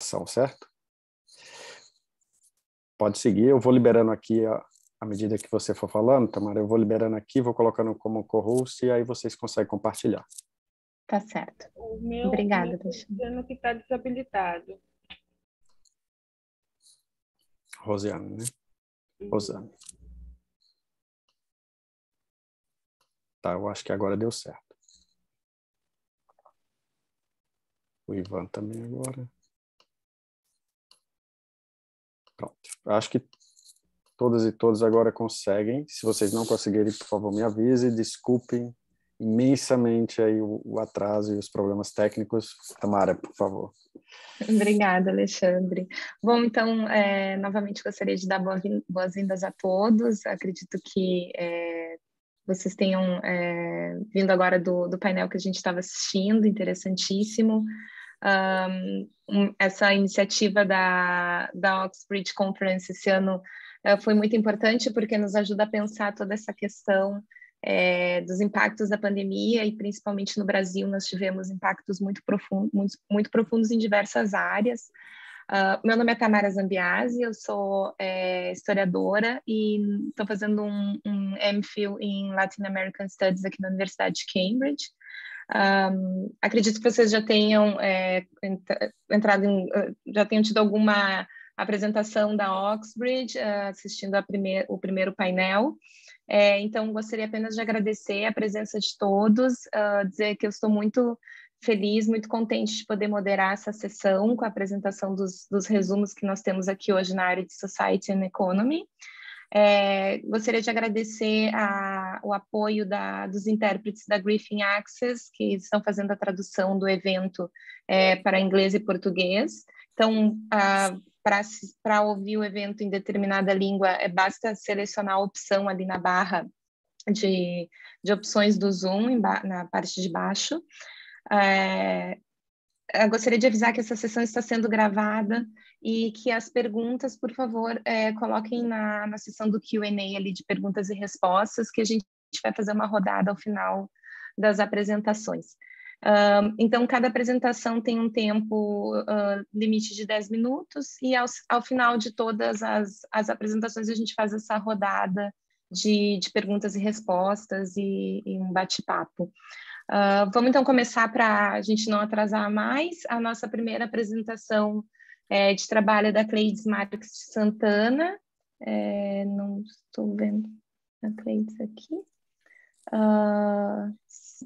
Certo? Pode seguir, eu vou liberando aqui à medida que você for falando, Tamara, eu vou liberando aqui, vou colocando como co-host e aí vocês conseguem compartilhar. Tá certo. O meu Obrigada, está dizendo que está desabilitado. Rosiane, né? Rosane. Tá, eu acho que agora deu certo. O Ivan também agora. Pronto. Acho que todas e todos agora conseguem. Se vocês não conseguirem, por favor, me avise. Desculpem imensamente aí o atraso e os problemas técnicos. Tamara, por favor. Obrigada, Alexandre. Bom, então, novamente gostaria de dar boas-vindas a todos. Acredito que vocês tenham vindo agora do painel que a gente estava assistindo, interessantíssimo. Essa iniciativa da Oxbridge Conference esse ano foi muito importante porque nos ajuda a pensar toda essa questão dos impactos da pandemia e principalmente no Brasil nós tivemos impactos muito profundos em diversas áreas. Meu nome é Tamara Zambiasi, eu sou historiadora e estou fazendo um MPhil em Latin American Studies aqui na Universidade de Cambridge. Acredito que vocês já tenham já tenham tido alguma apresentação da Oxbridge, assistindo o primeiro painel. Então, gostaria apenas de agradecer a presença de todos, dizer que eu estou muito feliz, muito contente de poder moderar essa sessão com a apresentação dos resumos que nós temos aqui hoje na área de Society and Economy. Gostaria de agradecer o apoio dos intérpretes da Griffin Access, que estão fazendo a tradução do evento para inglês e português. Então, para ouvir o evento em determinada língua, basta selecionar a opção ali na barra de opções do Zoom, na parte de baixo. Eu gostaria de avisar que essa sessão está sendo gravada e que as perguntas, por favor, coloquem na seção do Q&A ali de perguntas e respostas, que a gente vai fazer uma rodada ao final das apresentações. Então, cada apresentação tem um tempo limite de 10 minutos e ao final de todas as apresentações a gente faz essa rodada de perguntas e respostas e um bate-papo. Vamos então começar para a gente não atrasar mais. A nossa primeira apresentação de trabalho é da Cleides Marques de Santana. Não estou vendo a Cleides aqui.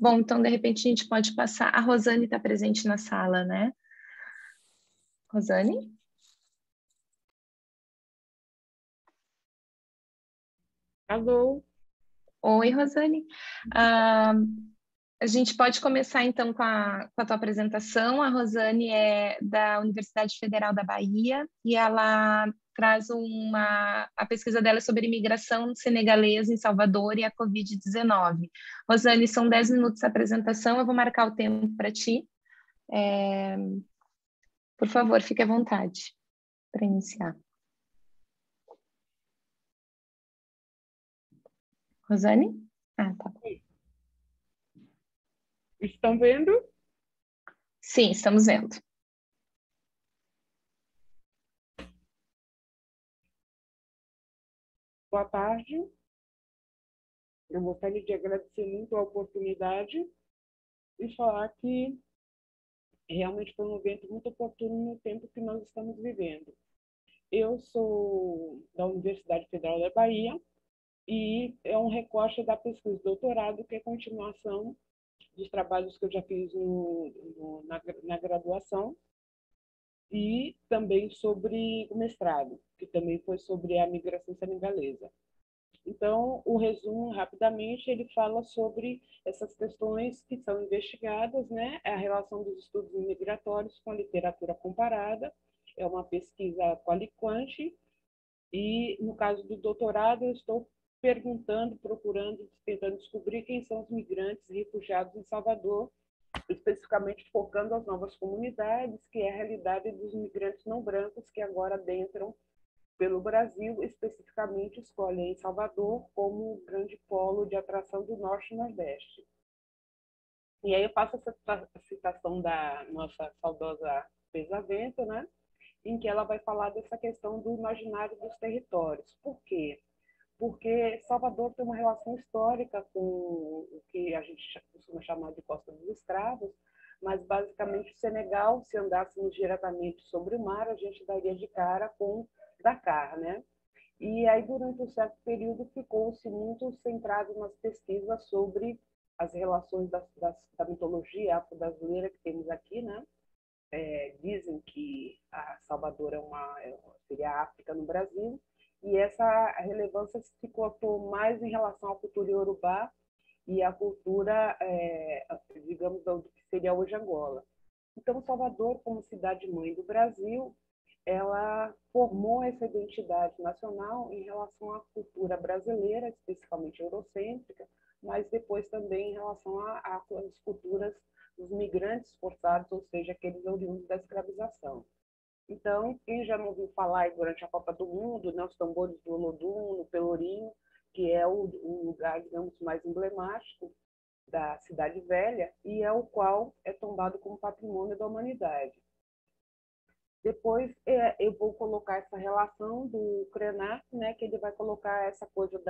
Bom, então de repente a gente pode passar. A Rosane está presente na sala, né? Rosane? Alô? Oi, Rosane. A gente pode começar, então, com a tua apresentação. A Rosane é da Universidade Federal da Bahia e ela traz a pesquisa dela é sobre imigração senegalesa em Salvador e a Covid-19. Rosane, são 10 minutos de apresentação, eu vou marcar o tempo para ti. Por favor, fique à vontade para iniciar. Rosane? Ah, tá. Estão vendo? Sim, estamos vendo. Boa tarde. Eu gostaria de agradecer muito a oportunidade e falar que realmente foi um evento muito oportuno no tempo que nós estamos vivendo. Eu sou da Universidade Federal da Bahia e é um recorte da pesquisa de doutorado, que é continuação dos trabalhos que eu já fiz na graduação, e também sobre o mestrado, que também foi sobre a migração senegalesa. Então, o resumo, rapidamente, ele fala sobre essas questões que são investigadas, né? A relação dos estudos migratórios com a literatura comparada, é uma pesquisa quali-quanti, e, no caso do doutorado, eu estou perguntando, procurando, tentando descobrir quem são os migrantes e refugiados em Salvador, especificamente focando as novas comunidades, que é a realidade dos migrantes não brancos que agora adentram pelo Brasil, especificamente escolhem Salvador como o grande polo de atração do Norte e Nordeste. E aí eu faço essa citação da nossa saudosa Pesavento, né? em que ela vai falar dessa questão do imaginário dos territórios. Por quê? Porque Salvador tem uma relação histórica com o que a gente costuma chamar de Costa dos Escravos, mas basicamente o Senegal, se andássemos diretamente sobre o mar, a gente daria de cara com Dakar, né? E aí, durante um certo período, ficou-se muito centrado nas pesquisas sobre as relações da mitologia afro-brasileira que temos aqui, né? Dizem que a Salvador seria a África no Brasil, e essa relevância se colocou mais em relação à cultura iorubá e à cultura, digamos, do que seria hoje Angola. Então, Salvador, como cidade-mãe do Brasil, ela formou essa identidade nacional em relação à cultura brasileira, especificamente eurocêntrica, mas depois também em relação às culturas dos migrantes forçados, ou seja, aqueles oriundos da escravização. Então, quem já não ouviu falar durante a Copa do Mundo, né, os tambores do Olodum, no Pelourinho, que é o lugar, digamos, mais emblemático da Cidade Velha e é o qual é tombado como patrimônio da humanidade. Depois eu vou colocar essa relação do Krenak, né, que ele vai colocar essa coisa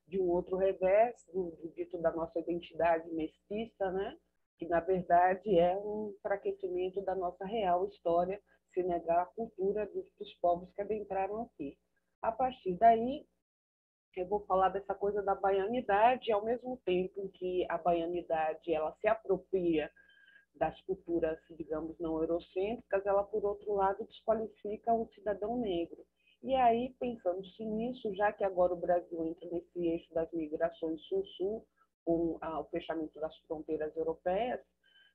de um outro revés, do dito da nossa identidade mestiça, né, que na verdade é um enfraquecimento da nossa real história, se negar a cultura dos povos que adentraram aqui. A partir daí, eu vou falar dessa coisa da baianidade, ao mesmo tempo em que a baianidade ela se apropria das culturas, digamos, não eurocêntricas, ela, por outro lado, desqualifica o cidadão negro. E aí, pensando-se nisso, já que agora o Brasil entra nesse eixo das migrações sul-sul, com o fechamento das fronteiras europeias,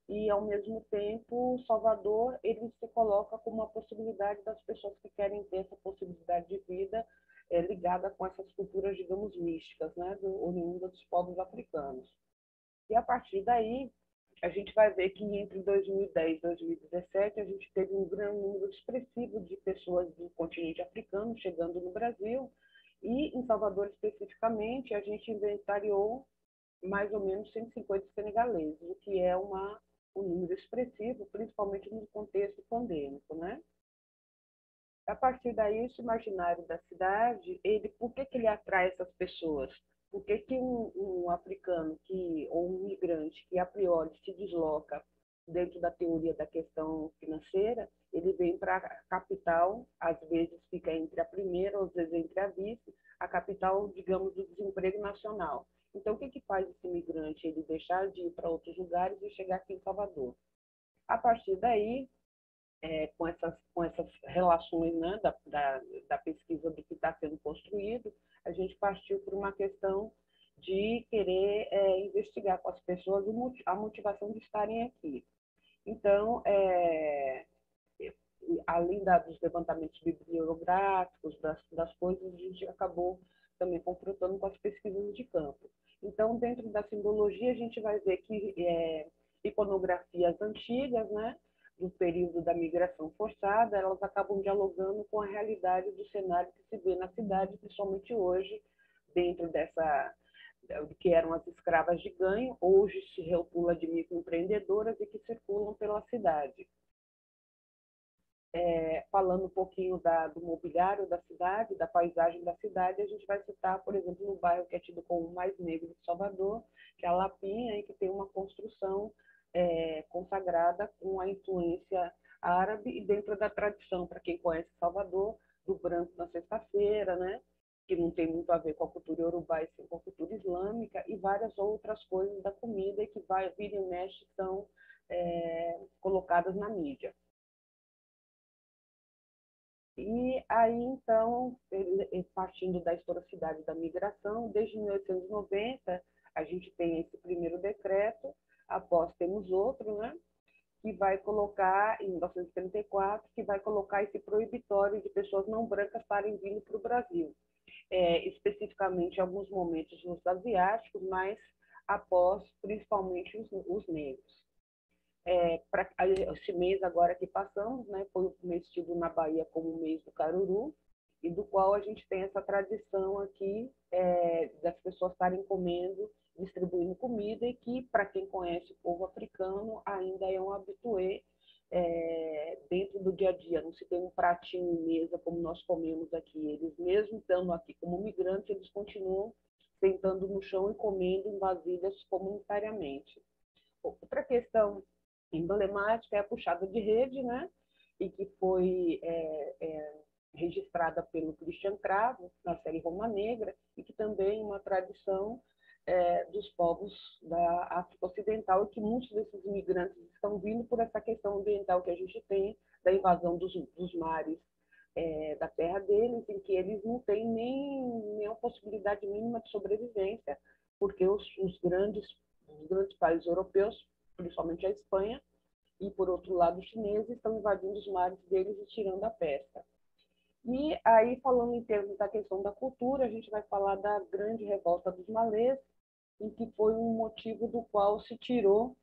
e, ao mesmo tempo, Salvador ele se coloca como uma possibilidade das pessoas que querem ter essa possibilidade de vida ligada com essas culturas, digamos, místicas, né, oriundas dos povos africanos. E, a partir daí, a gente vai ver que entre 2010 e 2017 a gente teve um grande número expressivo de pessoas do continente africano chegando no Brasil e em Salvador especificamente a gente inventariou mais ou menos 150 senegaleses, o que é um número expressivo, principalmente no contexto pandêmico, né? A partir daí, esse imaginário da cidade, por que ele atrai essas pessoas? Por que um africano ou um migrante que a priori se desloca dentro da teoria da questão financeira, ele vem para a capital, às vezes fica entre a primeira, às vezes entre a vice, a capital, digamos, do desemprego nacional. Então, o que faz esse migrante? Ele deixar de ir para outros lugares e chegar aqui em Salvador. A partir daí, com essas relações, né, da pesquisa do que está sendo construído, a gente partiu por uma questão de querer investigar com as pessoas a motivação de estarem aqui. Então, além dos levantamentos bibliográficos, das coisas, a gente acabou também confrontando com as pesquisas de campo. Então, dentro da simbologia, a gente vai ver que iconografias antigas, né, do período da migração forçada, elas acabam dialogando com a realidade do cenário que se vê na cidade, principalmente hoje, dentro que eram as escravas de ganho, hoje se rotula de microempreendedoras e que circulam pela cidade. Falando um pouquinho do mobiliário da cidade, da paisagem da cidade, a gente vai citar, por exemplo, no bairro que é tido como o mais negro de Salvador, que é a Lapinha, e que tem uma construção consagrada com a influência árabe e dentro da tradição, para quem conhece Salvador, do branco na sexta-feira, né? Que não tem muito a ver com a cultura iorubá e sim com a cultura islâmica, e várias outras coisas da comida que vira e mexe são colocadas na mídia. E aí, então, partindo da historicidade da migração, desde 1890, a gente tem esse primeiro decreto, após temos outro, né, que vai colocar, em 1934, que vai colocar esse proibitório de pessoas não brancas estarem vindo para o Brasil. Especificamente em alguns momentos nos asiáticos, mas após, principalmente, os negros. Esse mês agora que passamos, né, foi o mês tido na Bahia como o mês do Caruru, e do qual a gente tem essa tradição aqui das pessoas estarem comendo, distribuindo comida, e que, para quem conhece o povo africano, ainda é um habitué dentro do dia a dia, não se tem um pratinho em mesa como nós comemos aqui. Eles, mesmo estando aqui como migrantes, eles continuam sentando no chão e comendo em vasilhas comunitariamente. Outra questão emblemática é a puxada de rede, né? E que foi registrada pelo Christian Cravo na série Roma Negra, e que também é uma tradição dos povos da África Ocidental, e que muitos desses imigrantes estão vindo por essa questão ambiental que a gente tem, da invasão dos mares da terra deles, em que eles não têm nem a possibilidade mínima de sobrevivência, porque os grandes países europeus, principalmente a Espanha, e, por outro lado, os chineses, estão invadindo os mares deles e tirando a pesca. E aí, falando em termos da questão da cultura, a gente vai falar da grande revolta dos malês, em que foi um motivo do qual se tirou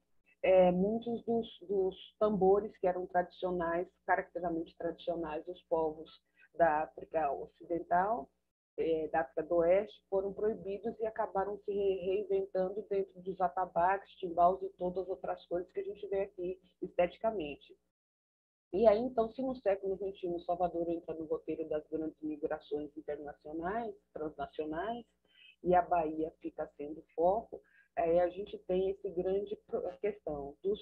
muitos dos tambores que eram tradicionais, caracteristicamente tradicionais dos povos da África Ocidental, da África do Oeste, foram proibidos e acabaram se reinventando dentro dos atabaques, timbaus e todas as outras coisas que a gente vê aqui esteticamente. E aí, então, se no século XXI Salvador entra no roteiro das grandes migrações internacionais, transnacionais, e a Bahia fica sendo foco, a gente tem essa grande questão dos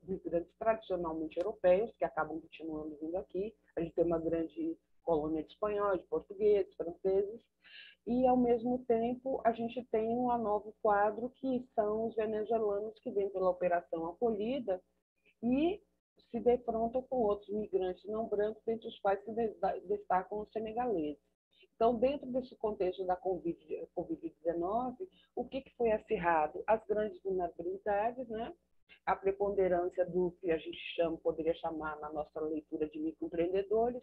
migrantes tradicionalmente europeus, que acabam continuando vindo aqui. A gente tem uma grande colônia de espanhóis, de portugueses, franceses, e, ao mesmo tempo, a gente tem um novo quadro, que são os venezuelanos que vêm pela Operação Acolhida e se defrontam com outros migrantes não brancos, entre os quais se destacam os senegaleses. Então, dentro desse contexto da Covid-19, o que foi acirrado? As grandes vulnerabilidades, né? A preponderância do que a gente poderia chamar na nossa leitura de microempreendedores,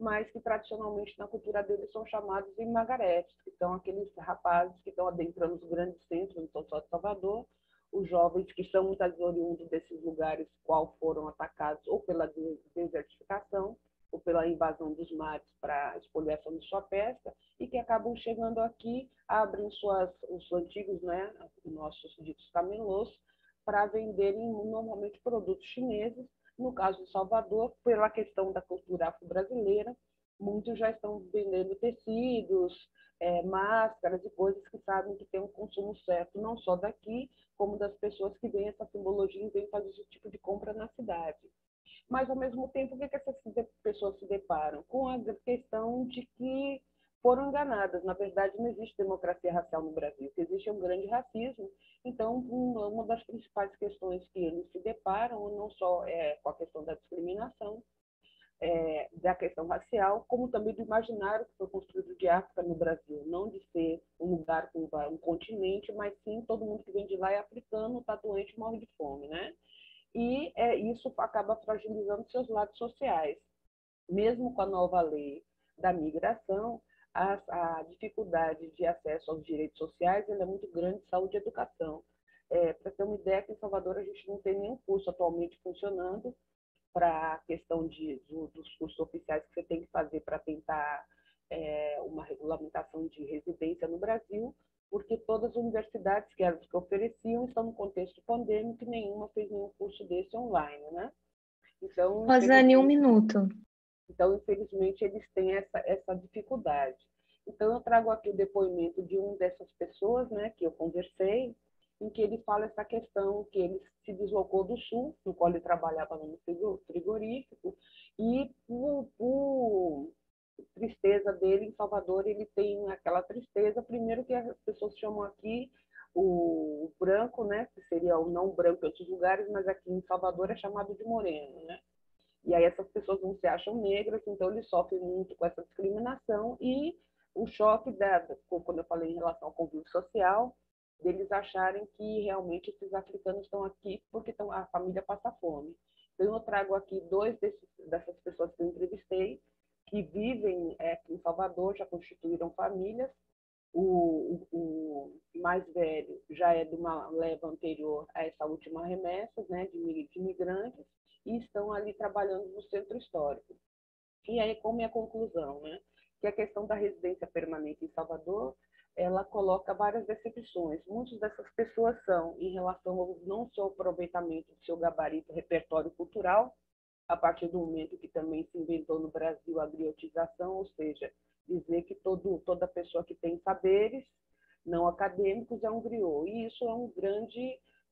mas que tradicionalmente na cultura deles são chamados de magaretes, que são aqueles rapazes que estão adentrando os grandes centros, não só de Salvador, os jovens que são muitas vezes oriundos desses lugares qual foram atacados ou pela desertificação ou pela invasão dos mares para expoliação de sua pesca, e que acabam chegando aqui, abrem os antigos, né, nossos ditos camelôs, para venderem normalmente produtos chineses. No caso de Salvador, pela questão da cultura afro-brasileira, muitos já estão vendendo tecidos, máscaras e coisas que sabem que tem um consumo certo, não só daqui, como das pessoas que veem essa simbologia e vêm fazer esse tipo de compra na cidade. Mas, ao mesmo tempo, o que essas pessoas se deparam? Com a questão de que foram enganadas. Na verdade, não existe democracia racial no Brasil, existe um grande racismo. Então, uma das principais questões que eles se deparam, não só com a questão da discriminação, da questão racial, como também do imaginário que foi construído de África no Brasil, não de ser um lugar com um continente, mas sim todo mundo que vem de lá é africano, está doente, morre de fome, né? E isso acaba fragilizando seus lados sociais. Mesmo com a nova lei da migração, a dificuldade de acesso aos direitos sociais é muito grande, saúde e educação. Para ter uma ideia, aqui em Salvador a gente não tem nenhum curso atualmente funcionando para a questão dos cursos oficiais que você tem que fazer para tentar uma regulamentação de residência no Brasil, porque todas as universidades que ofereciam estão no contexto pandêmico e nenhuma fez nenhum curso desse online, né? Então, Rosane, 1 minuto. Então, infelizmente, eles têm essa dificuldade. Então, eu trago aqui o depoimento de uma dessas pessoas, né, que eu conversei, em que ele fala essa questão que ele se deslocou do Sul, no qual ele trabalhava no frigorífico, e por tristeza dele, em Salvador, ele tem aquela tristeza, primeiro que as pessoas chamam aqui o branco, né, que seria o não branco em outros lugares, mas aqui em Salvador é chamado de moreno, né? E aí essas pessoas não se acham negras, então eles sofrem muito com essa discriminação e o choque, quando eu falei em relação ao convívio social, deles acharem que realmente esses africanos estão aqui porque a família passa fome. Então eu trago aqui dessas pessoas que eu entrevistei, que vivem aqui em Salvador, já constituíram famílias. O mais velho já é de uma leva anterior a essa última remessa, né, de imigrantes, e estão ali trabalhando no centro histórico. E aí, como é a conclusão, né? Que a questão da residência permanente em Salvador, ela coloca várias decepções. Muitas dessas pessoas são em relação ao não só aproveitamento do seu gabarito, repertório cultural, a partir do momento que também se inventou no Brasil a griotização, ou seja, dizer que toda pessoa que tem saberes não acadêmicos é um griot. E isso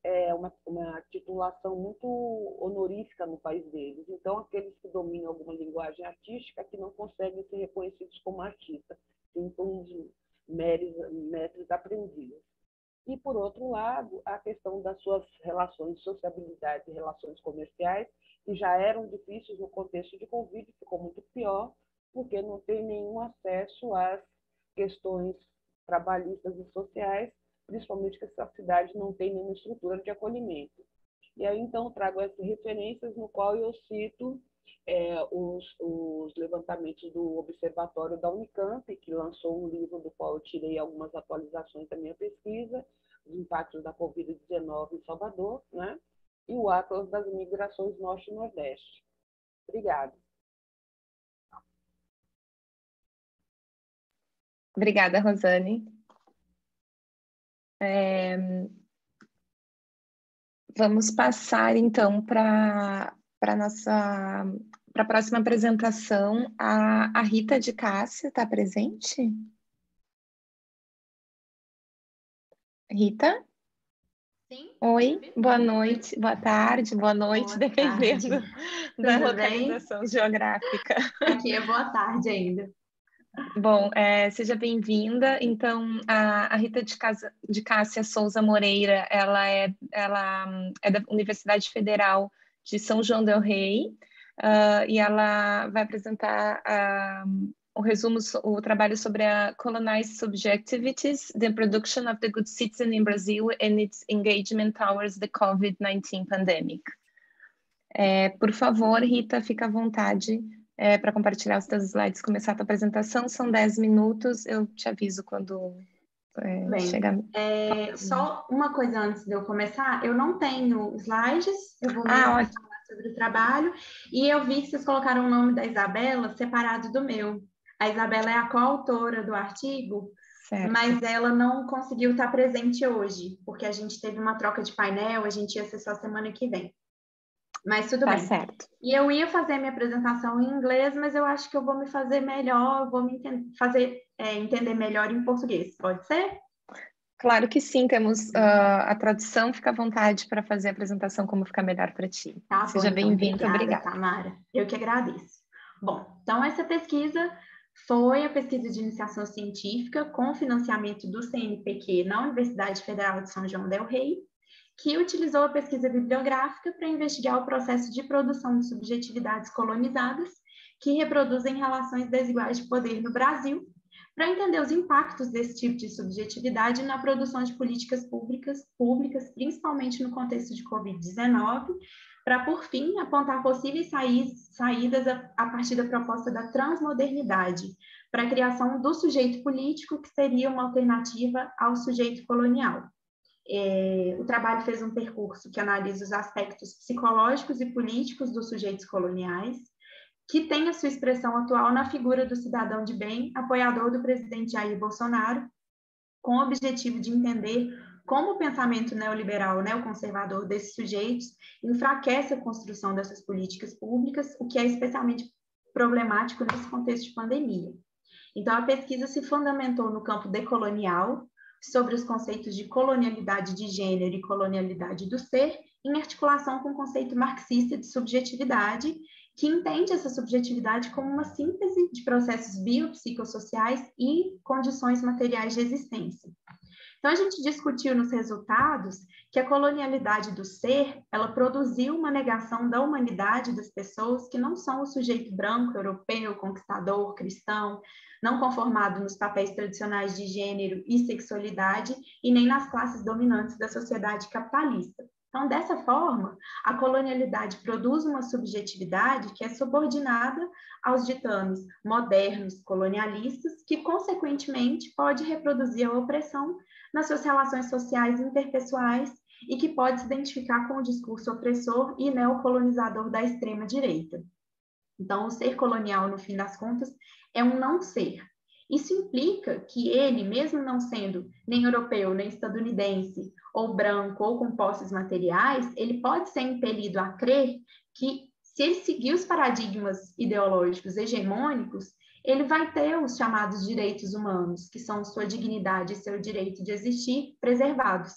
é uma titulação muito honorífica no país deles. Então, aqueles que dominam alguma linguagem artística que não conseguem ser reconhecidos como artistas, têm uns mestres aprendizes. E, por outro lado, a questão das suas relações de sociabilidade e relações comerciais, que já eram difíceis no contexto de Covid, ficou muito pior, porque não tem nenhum acesso às questões trabalhistas e sociais, principalmente que essa cidade não tem nenhuma estrutura de acolhimento. E aí, então, trago essas referências no qual eu cito os levantamentos do Observatório da Unicamp, que lançou um livro do qual eu tirei algumas atualizações da minha pesquisa, os impactos da Covid-19 em Salvador, né? E o Atlas das Migrações Norte e Nordeste. Obrigada. Obrigada, Rosane. Vamos passar, então, para a próxima apresentação. A Rita de Cássia está presente? Rita? Sim. Oi, boa noite, boa tarde, boa noite, Boa dependendo da Tudo localização geográfica. Aqui é boa tarde ainda. Bom, seja bem-vinda. Então, a Rita de Cássia Souza Moreira, ela é da Universidade Federal de São João del Rei, e ela vai apresentar o trabalho sobre a Colonized Subjectivities, the Production of the Good Citizen in Brazil and its Engagement Towards the COVID-19 Pandemic. Por favor, Rita, fica à vontade para compartilhar os seus slides, começar a tua apresentação. São 10 minutos, eu te aviso quando chegar. Só uma coisa antes de eu começar, eu não tenho slides, eu vou falar sobre o trabalho, e eu vi que vocês colocaram o nome da Isabela separado do meu. A Isabela é a coautora do artigo, certo. Mas ela não conseguiu estar presente hoje, porque a gente teve uma troca de painel, a gente ia ser só semana que vem. Mas tudo bem. Certo. E eu ia fazer minha apresentação em inglês, mas eu acho que eu vou me fazer melhor, vou me entender melhor em português. Pode ser? Claro que sim, temos a tradução, fica à vontade para fazer a apresentação como ficar melhor para ti. Tá, seja bem-vinda, obrigada. Tamara. Eu que agradeço. Bom, então essa pesquisa foi a pesquisa de iniciação científica com financiamento do CNPq na Universidade Federal de São João del Rei, que utilizou a pesquisa bibliográfica para investigar o processo de produção de subjetividades colonizadas que reproduzem relações desiguais de poder no Brasil, para entender os impactos desse tipo de subjetividade na produção de políticas públicas, principalmente no contexto de Covid-19, para, por fim, apontar possíveis saídas a partir da proposta da transmodernidade, para a criação do sujeito político, que seria uma alternativa ao sujeito colonial. O trabalho fez um percurso que analisa os aspectos psicológicos e políticos dos sujeitos coloniais, que tem a sua expressão atual na figura do cidadão de bem, apoiador do presidente Jair Bolsonaro, com o objetivo de entender como o pensamento neoliberal, neoconservador desses sujeitos enfraquece a construção dessas políticas públicas, o que é especialmente problemático nesse contexto de pandemia. Então, a pesquisa se fundamentou no campo decolonial, sobre os conceitos de colonialidade de gênero e colonialidade do ser, em articulação com o conceito marxista de subjetividade, que entende essa subjetividade como uma síntese de processos biopsicossociais e condições materiais de existência. Então, a gente discutiu nos resultados que a colonialidade do ser, ela produziu uma negação da humanidade das pessoas que não são o sujeito branco, europeu, conquistador, cristão, não conformado nos papéis tradicionais de gênero e sexualidade e nem nas classes dominantes da sociedade capitalista. Então, dessa forma, a colonialidade produz uma subjetividade que é subordinada aos ditames modernos colonialistas, que, consequentemente, pode reproduzir a opressão nas suas relações sociais e interpessoais e que pode se identificar com o discurso opressor e neocolonizador da extrema-direita. Então, o ser colonial, no fim das contas, é um não ser. Isso implica que ele, mesmo não sendo nem europeu, nem estadunidense, ou branco, ou com posses materiais, ele pode ser impelido a crer que se ele seguir os paradigmas ideológicos hegemônicos, ele vai ter os chamados direitos humanos, que são sua dignidade e seu direito de existir, preservados,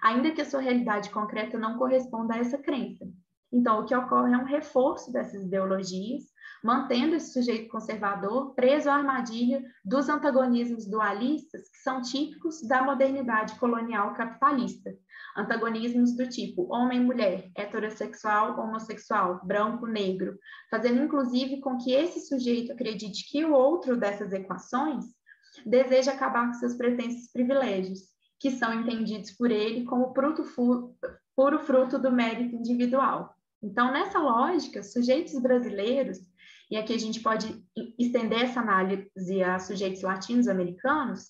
ainda que a sua realidade concreta não corresponda a essa crença. Então, o que ocorre é um reforço dessas ideologias, mantendo esse sujeito conservador preso à armadilha dos antagonismos dualistas que são típicos da modernidade colonial capitalista. Antagonismos do tipo homem-mulher, heterossexual, homossexual, branco-negro, fazendo inclusive com que esse sujeito acredite que o outro dessas equações deseja acabar com seus pretensos privilégios, que são entendidos por ele como puro fruto do mérito individual. Então, nessa lógica, sujeitos brasileiros, e aqui a gente pode estender essa análise a sujeitos latinos-americanos,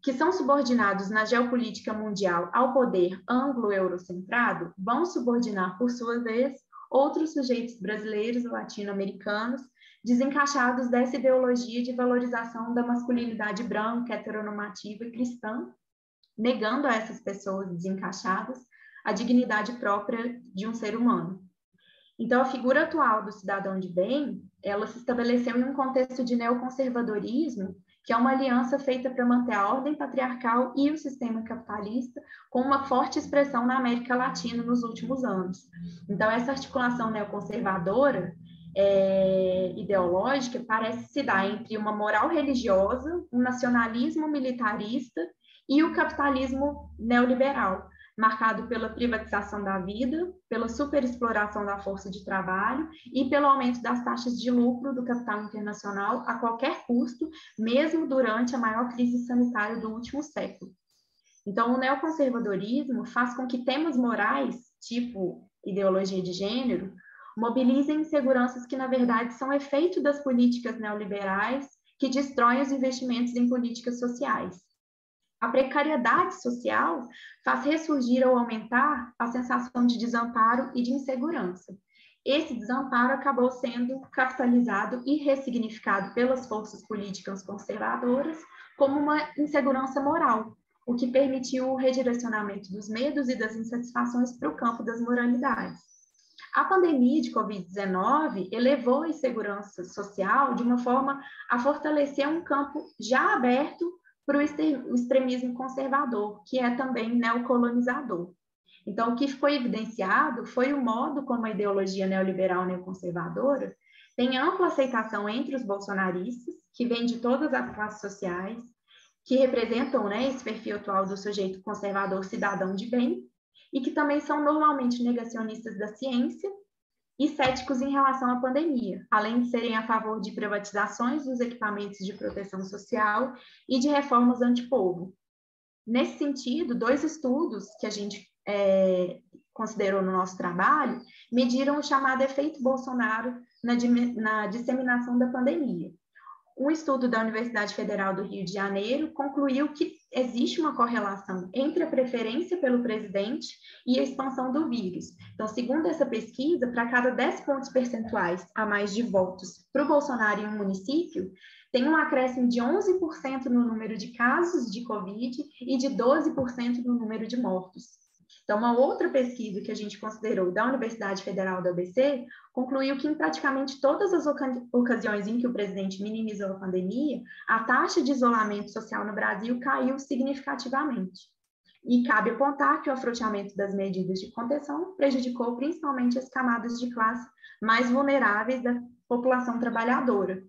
que são subordinados na geopolítica mundial ao poder anglo-eurocentrado, vão subordinar, por sua vez, outros sujeitos brasileiros ou latino-americanos desencaixados dessa ideologia de valorização da masculinidade branca, heteronormativa e cristã, negando a essas pessoas desencaixadas a dignidade própria de um ser humano. Então, a figura atual do cidadão de bem, ela se estabeleceu em um contexto de neoconservadorismo, que é uma aliança feita para manter a ordem patriarcal e o sistema capitalista com uma forte expressão na América Latina nos últimos anos. Então, essa articulação neoconservadora ideológica parece se dar entre uma moral religiosa, um nacionalismo militarista e o capitalismo neoliberal, marcado pela privatização da vida, pela superexploração da força de trabalho e pelo aumento das taxas de lucro do capital internacional a qualquer custo, mesmo durante a maior crise sanitária do último século. Então, o neoconservadorismo faz com que temas morais, tipo ideologia de gênero, mobilizem inseguranças que, na verdade, são efeito das políticas neoliberais que destroem os investimentos em políticas sociais. A precariedade social faz ressurgir ou aumentar a sensação de desamparo e de insegurança. Esse desamparo acabou sendo capitalizado e ressignificado pelas forças políticas conservadoras como uma insegurança moral, o que permitiu o redirecionamento dos medos e das insatisfações para o campo das moralidades. A pandemia de Covid-19 elevou a insegurança social de uma forma a fortalecer um campo já aberto para o extremismo conservador, que é também neocolonizador. Então, o que ficou evidenciado foi o modo como a ideologia neoliberal neoconservadora tem ampla aceitação entre os bolsonaristas, que vêm de todas as classes sociais, que representam, esse perfil atual do sujeito conservador cidadão de bem, e que também são normalmente negacionistas da ciência e céticos em relação à pandemia, além de serem a favor de privatizações dos equipamentos de proteção social e de reformas antipovo. Nesse sentido, 2 estudos que a gente considerou no nosso trabalho mediram o chamado efeito Bolsonaro na disseminação da pandemia. Um estudo da Universidade Federal do Rio de Janeiro concluiu que existe uma correlação entre a preferência pelo presidente e a expansão do vírus. Então, segundo essa pesquisa, para cada 10 pontos percentuais a mais de votos para o Bolsonaro em um município, tem um acréscimo de 11% no número de casos de Covid e de 12% no número de mortos. Então, uma outra pesquisa que a gente considerou da Universidade Federal do ABC concluiu que em praticamente todas as ocasiões em que o presidente minimizou a pandemia, a taxa de isolamento social no Brasil caiu significativamente. E cabe apontar que o afrouxamento das medidas de contenção prejudicou principalmente as camadas de classe mais vulneráveis da população trabalhadora,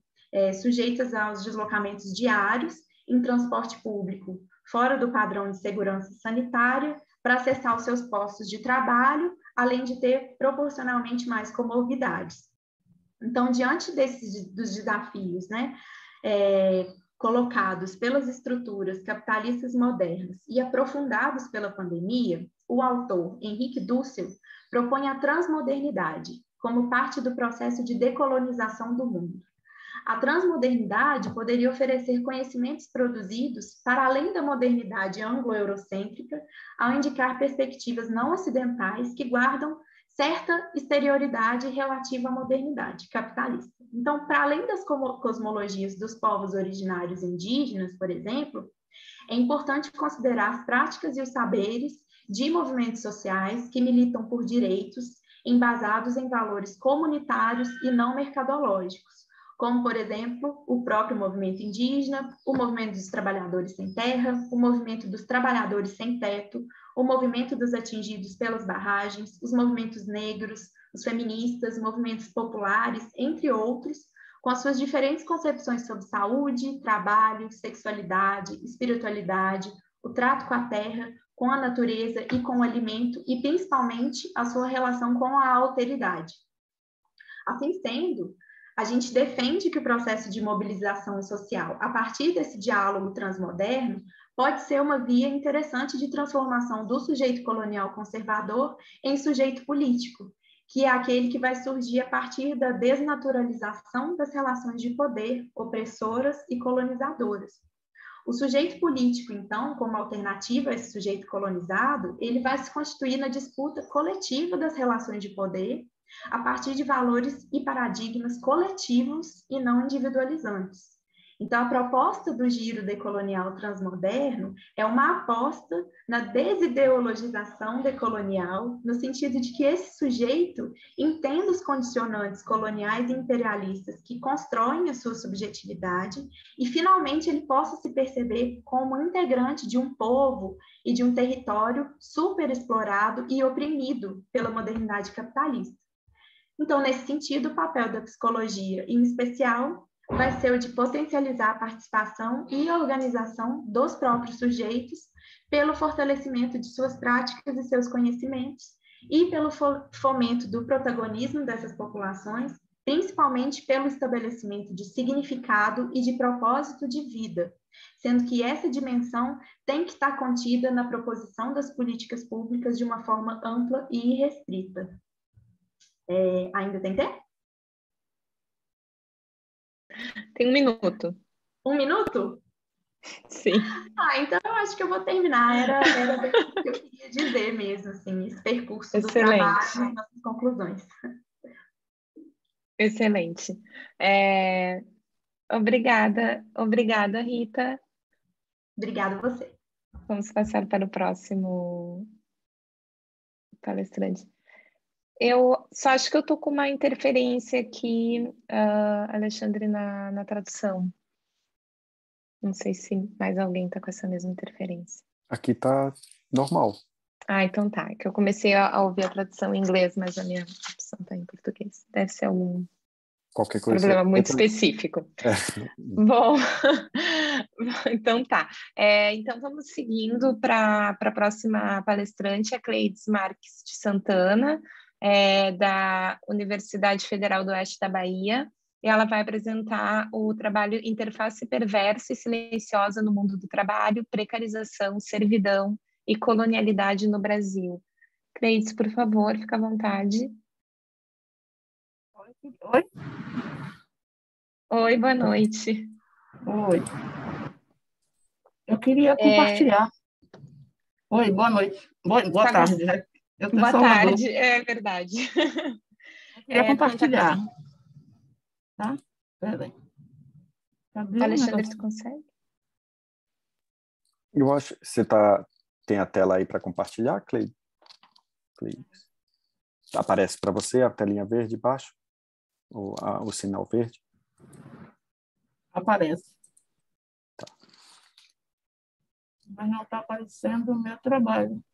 sujeitas aos deslocamentos diários em transporte público, fora do padrão de segurança sanitária, para acessar os seus postos de trabalho, além de ter proporcionalmente mais comorbidades. Então, diante dos desafios, colocados pelas estruturas capitalistas modernas e aprofundados pela pandemia, o autor Henrique Dussel propõe a transmodernidade como parte do processo de decolonização do mundo. A transmodernidade poderia oferecer conhecimentos produzidos para além da modernidade anglo-eurocêntrica, ao indicar perspectivas não ocidentais que guardam certa exterioridade relativa à modernidade capitalista. Então, para além das cosmologias dos povos originários indígenas, por exemplo, é importante considerar as práticas e os saberes de movimentos sociais que militam por direitos embasados em valores comunitários e não mercadológicos, como, por exemplo, o próprio movimento indígena, o movimento dos trabalhadores sem terra, o movimento dos trabalhadores sem teto, o movimento dos atingidos pelas barragens, os movimentos negros, os feministas, movimentos populares, entre outros, com as suas diferentes concepções sobre saúde, trabalho, sexualidade, espiritualidade, o trato com a terra, com a natureza e com o alimento, e principalmente a sua relação com a alteridade. Assim sendo, a gente defende que o processo de mobilização social, a partir desse diálogo transmoderno, pode ser uma via interessante de transformação do sujeito colonial conservador em sujeito político, que é aquele que vai surgir a partir da desnaturalização das relações de poder opressoras e colonizadoras. O sujeito político, então, como alternativa a esse sujeito colonizado, ele vai se constituir na disputa coletiva das relações de poder, a partir de valores e paradigmas coletivos e não individualizantes. Então, a proposta do giro decolonial transmoderno é uma aposta na desideologização decolonial, no sentido de que esse sujeito entenda os condicionantes coloniais e imperialistas que constroem a sua subjetividade e, finalmente, ele possa se perceber como integrante de um povo e de um território superexplorado e oprimido pela modernidade capitalista. Então, nesse sentido, o papel da psicologia, em especial, vai ser o de potencializar a participação e a organização dos próprios sujeitos pelo fortalecimento de suas práticas e seus conhecimentos e pelo fomento do protagonismo dessas populações, principalmente pelo estabelecimento de significado e de propósito de vida, sendo que essa dimensão tem que estar contida na proposição das políticas públicas de uma forma ampla e irrestrita. Ainda tem tempo? Tem 1 minuto. 1 minuto? Sim. Então eu acho que eu vou terminar. Era o que eu queria dizer mesmo, assim, esse percurso do Excelente. trabalho, nossas conclusões. Excelente. Obrigada, Rita. Obrigada a você. Vamos passar para o próximo palestrante. Eu só acho que eu estou com uma interferência aqui, Alexandre, na tradução. Não sei se mais alguém está com essa mesma interferência. Aqui está normal. Então tá. Que eu comecei a ouvir a tradução em inglês, mas a minha opção está em português. Deve ser algum Qualquer coisa. Problema muito específico. Bom, então tá. Então vamos seguindo para a próxima palestrante, a Cleides Marques de Santana, da Universidade Federal do Oeste da Bahia, e ela vai apresentar o trabalho Interface Perversa e Silenciosa no Mundo do Trabalho, Precarização, Servidão e Colonialidade no Brasil. Cleides, por favor, fica à vontade. Oi? Oi, boa noite. Oi. Eu queria compartilhar. Oi, boa noite. Boa tarde, né? Boa tarde, é verdade. Eu queria compartilhar. Tá? Peraí. Alexandre, tu consegue? Eu acho que você tem a tela aí para compartilhar, Cleides? Aparece para você a telinha verde embaixo? O sinal verde? Aparece. Tá. Mas não está aparecendo o meu trabalho.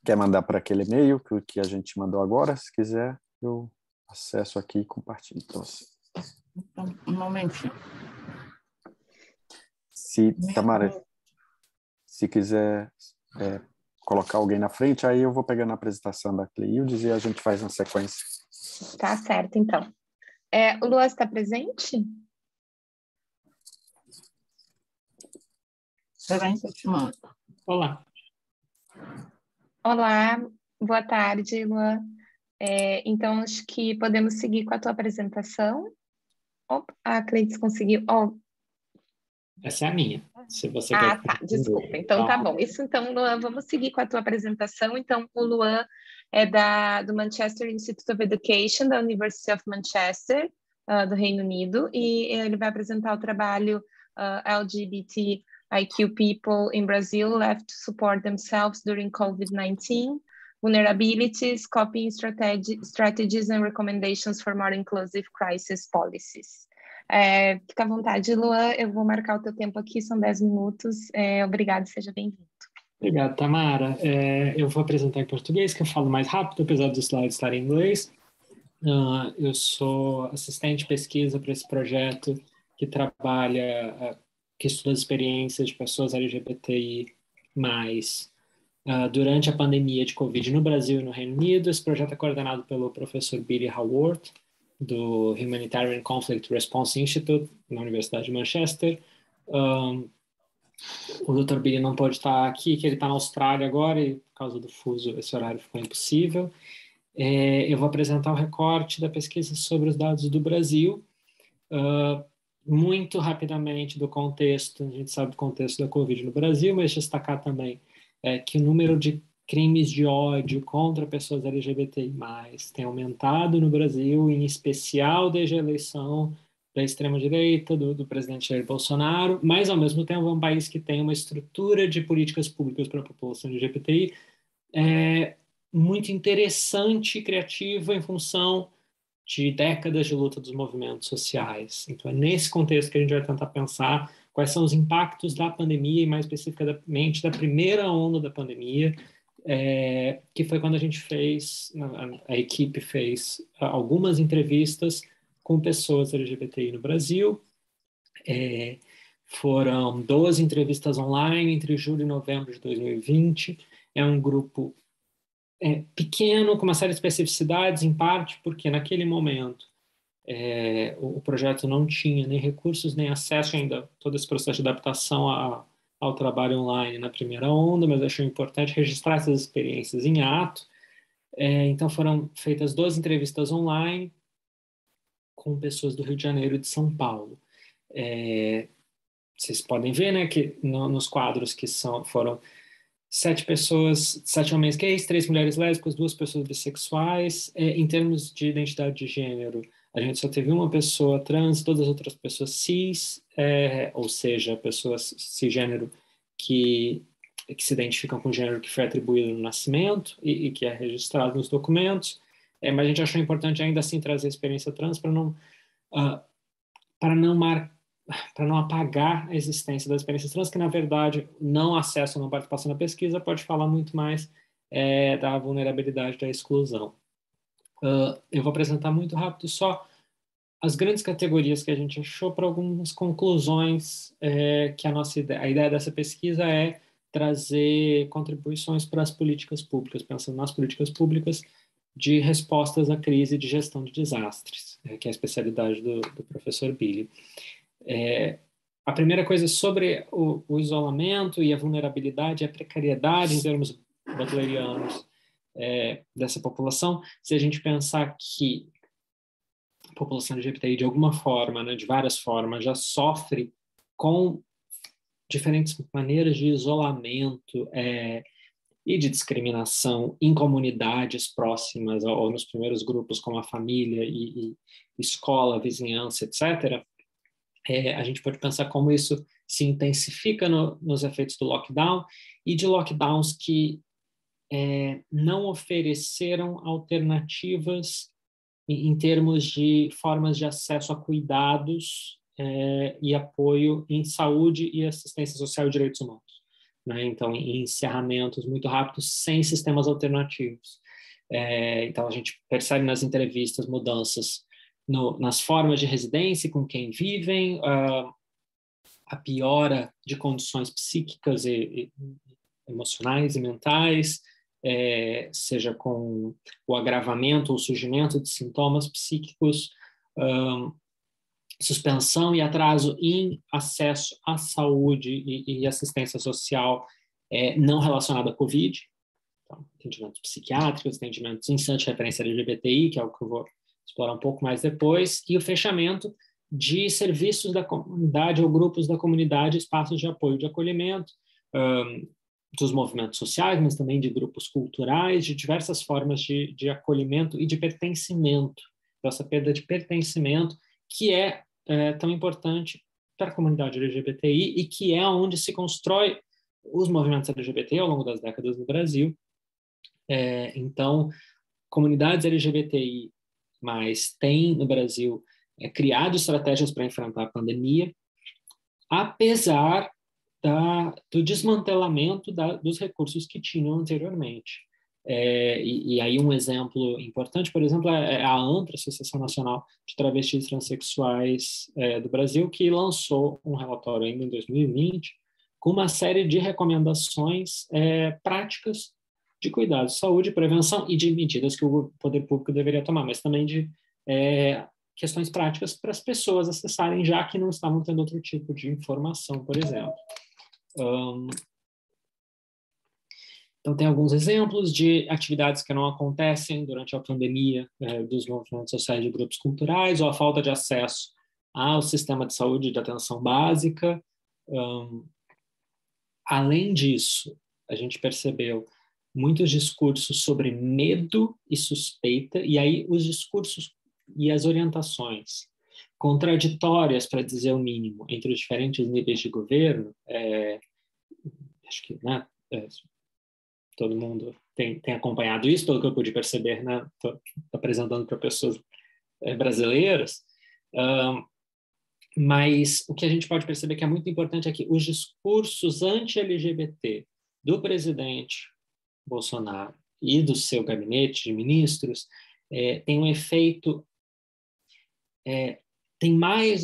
Quer mandar para aquele e-mail que a gente mandou agora? Se quiser, eu acesso aqui e compartilho para você. Então, um momentinho. Tamara, se quiser colocar alguém na frente, aí eu vou pegando a apresentação da Cleildes e a gente faz uma sequência. Tá certo, então. O Luan está presente? Espera aí que eu te mando. Olá. Olá, boa tarde, Luan. Então, acho que podemos seguir com a tua apresentação. A Cleides conseguiu. Essa é a minha. Se você quer... Tá, desculpa. Então, tá bom. Então, Luan, vamos seguir com a tua apresentação. Então, o Luan é do Manchester Institute of Education, da University of Manchester, do Reino Unido, e ele vai apresentar o trabalho LGBTIQ People in Brazil Left to Support Themselves During COVID-19, Vulnerabilities, Coping Strategies and Recommendations for More Inclusive Crisis Policies. Fica à vontade, Luan, eu vou marcar o teu tempo aqui, são 10 minutos. Obrigada, seja bem-vindo. Obrigado, Tamara. Eu vou apresentar em português, que eu falo mais rápido, apesar dos slides estarem em inglês. Eu sou assistente de pesquisa para esse projeto que trabalha, que estuda as experiências de pessoas LGBTI+, durante a pandemia de Covid no Brasil e no Reino Unido. Esse projeto é coordenado pelo professor Billy Haworth, do Humanitarian Conflict Response Institute, na Universidade de Manchester. O Dr. Billy não pode estar aqui, que ele está na Austrália agora, e por causa do fuso esse horário ficou impossível. Eu vou apresentar o recorte da pesquisa sobre os dados do Brasil, muito rapidamente do contexto. A gente sabe do contexto da Covid no Brasil, mas destacar também que o número de crimes de ódio contra pessoas LGBTI+, tem aumentado no Brasil, em especial desde a eleição da extrema-direita, do presidente Jair Bolsonaro, mas, ao mesmo tempo, é um país que tem uma estrutura de políticas públicas para a população LGBTI muito interessante e criativa em função de décadas de luta dos movimentos sociais. Então, é nesse contexto que a gente vai tentar pensar quais são os impactos da pandemia, e mais especificamente da primeira onda da pandemia, que foi quando a gente a equipe fez algumas entrevistas com pessoas LGBTI no Brasil. Foram 12 entrevistas online entre julho e novembro de 2020. É um grupo pequeno, com uma série de especificidades, em parte porque naquele momento o projeto não tinha nem recursos, nem acesso ainda a todo esse processo de adaptação ao trabalho online na primeira onda, mas achei importante registrar essas experiências em ato. Então foram feitas 12 entrevistas online com pessoas do Rio de Janeiro e de São Paulo. Vocês podem ver, né, que nos quadros que foram 7 homens gays, 3 mulheres lésbicas, 2 pessoas bissexuais. Em termos de identidade de gênero, a gente só teve uma pessoa trans, todas as outras pessoas cis, ou seja, pessoas cisgênero que se identificam com o gênero que foi atribuído no nascimento e que é registrado nos documentos. Mas a gente achou importante ainda assim trazer a experiência trans para não apagar a existência das experiências trans, que na verdade não acesso, não participação na pesquisa pode falar muito mais da vulnerabilidade, da exclusão. Eu vou apresentar muito rápido só as grandes categorias que a gente achou para algumas conclusões, que a ideia dessa pesquisa é trazer contribuições para as políticas públicas, pensando nas políticas públicas de respostas à crise de gestão de desastres, que é a especialidade do professor Billy. A primeira coisa sobre o isolamento e a vulnerabilidade e a precariedade em termos butlerianos dessa população. Se a gente pensar que a população LGBTI, de alguma forma, né, de várias formas, já sofre com diferentes maneiras de isolamento e de discriminação em comunidades próximas ou nos primeiros grupos, como a família e escola, vizinhança, etc., a gente pode pensar como isso se intensifica nos efeitos do lockdown e de lockdowns que não ofereceram alternativas em termos de formas de acesso a cuidados e apoio em saúde e assistência social e direitos humanos, né? Então, em encerramentos muito rápidos, sem sistemas alternativos. Então, a gente percebe nas entrevistas mudanças nas formas de residência, com quem vivem, a piora de condições psíquicas e emocionais e mentais, seja com o agravamento ou surgimento de sintomas psíquicos, suspensão e atraso em acesso à saúde e assistência social não relacionada à Covid, então, atendimentos psiquiátricos, atendimentos em centros de referência LGBTI, que é o que eu vou explorar um pouco mais depois, e o fechamento de serviços da comunidade ou grupos da comunidade, espaços de apoio, de acolhimento, dos movimentos sociais, mas também de grupos culturais, de diversas formas de acolhimento e de pertencimento. Essa perda de pertencimento que é tão importante para a comunidade LGBTI e que é onde se constrói os movimentos LGBTI ao longo das décadas no Brasil. Então, comunidades LGBTI+, têm no Brasil criado estratégias para enfrentar a pandemia, apesar do desmantelamento dos recursos que tinham anteriormente. E aí um exemplo importante, por exemplo, é a ANTRA, Associação Nacional de Travestis e Transsexuais do Brasil, que lançou um relatório ainda em 2020 com uma série de recomendações práticas de cuidado de saúde, prevenção e de medidas que o poder público deveria tomar, mas também de questões práticas para as pessoas acessarem, já que não estavam tendo outro tipo de informação, por exemplo. Então, tem alguns exemplos de atividades que não acontecem durante a pandemia, dos movimentos sociais de grupos culturais, ou a falta de acesso ao sistema de saúde de atenção básica. Além disso, a gente percebeu muitos discursos sobre medo e suspeita, e aí os discursos e as orientações contraditórias, para dizer o mínimo, entre os diferentes níveis de governo. Acho que todo mundo tem acompanhado isso, pelo que eu pude perceber, estou apresentando para pessoas brasileiras, mas o que a gente pode perceber que é muito importante é que os discursos anti-LGBT do presidente Bolsonaro e do seu gabinete de ministros têm um efeito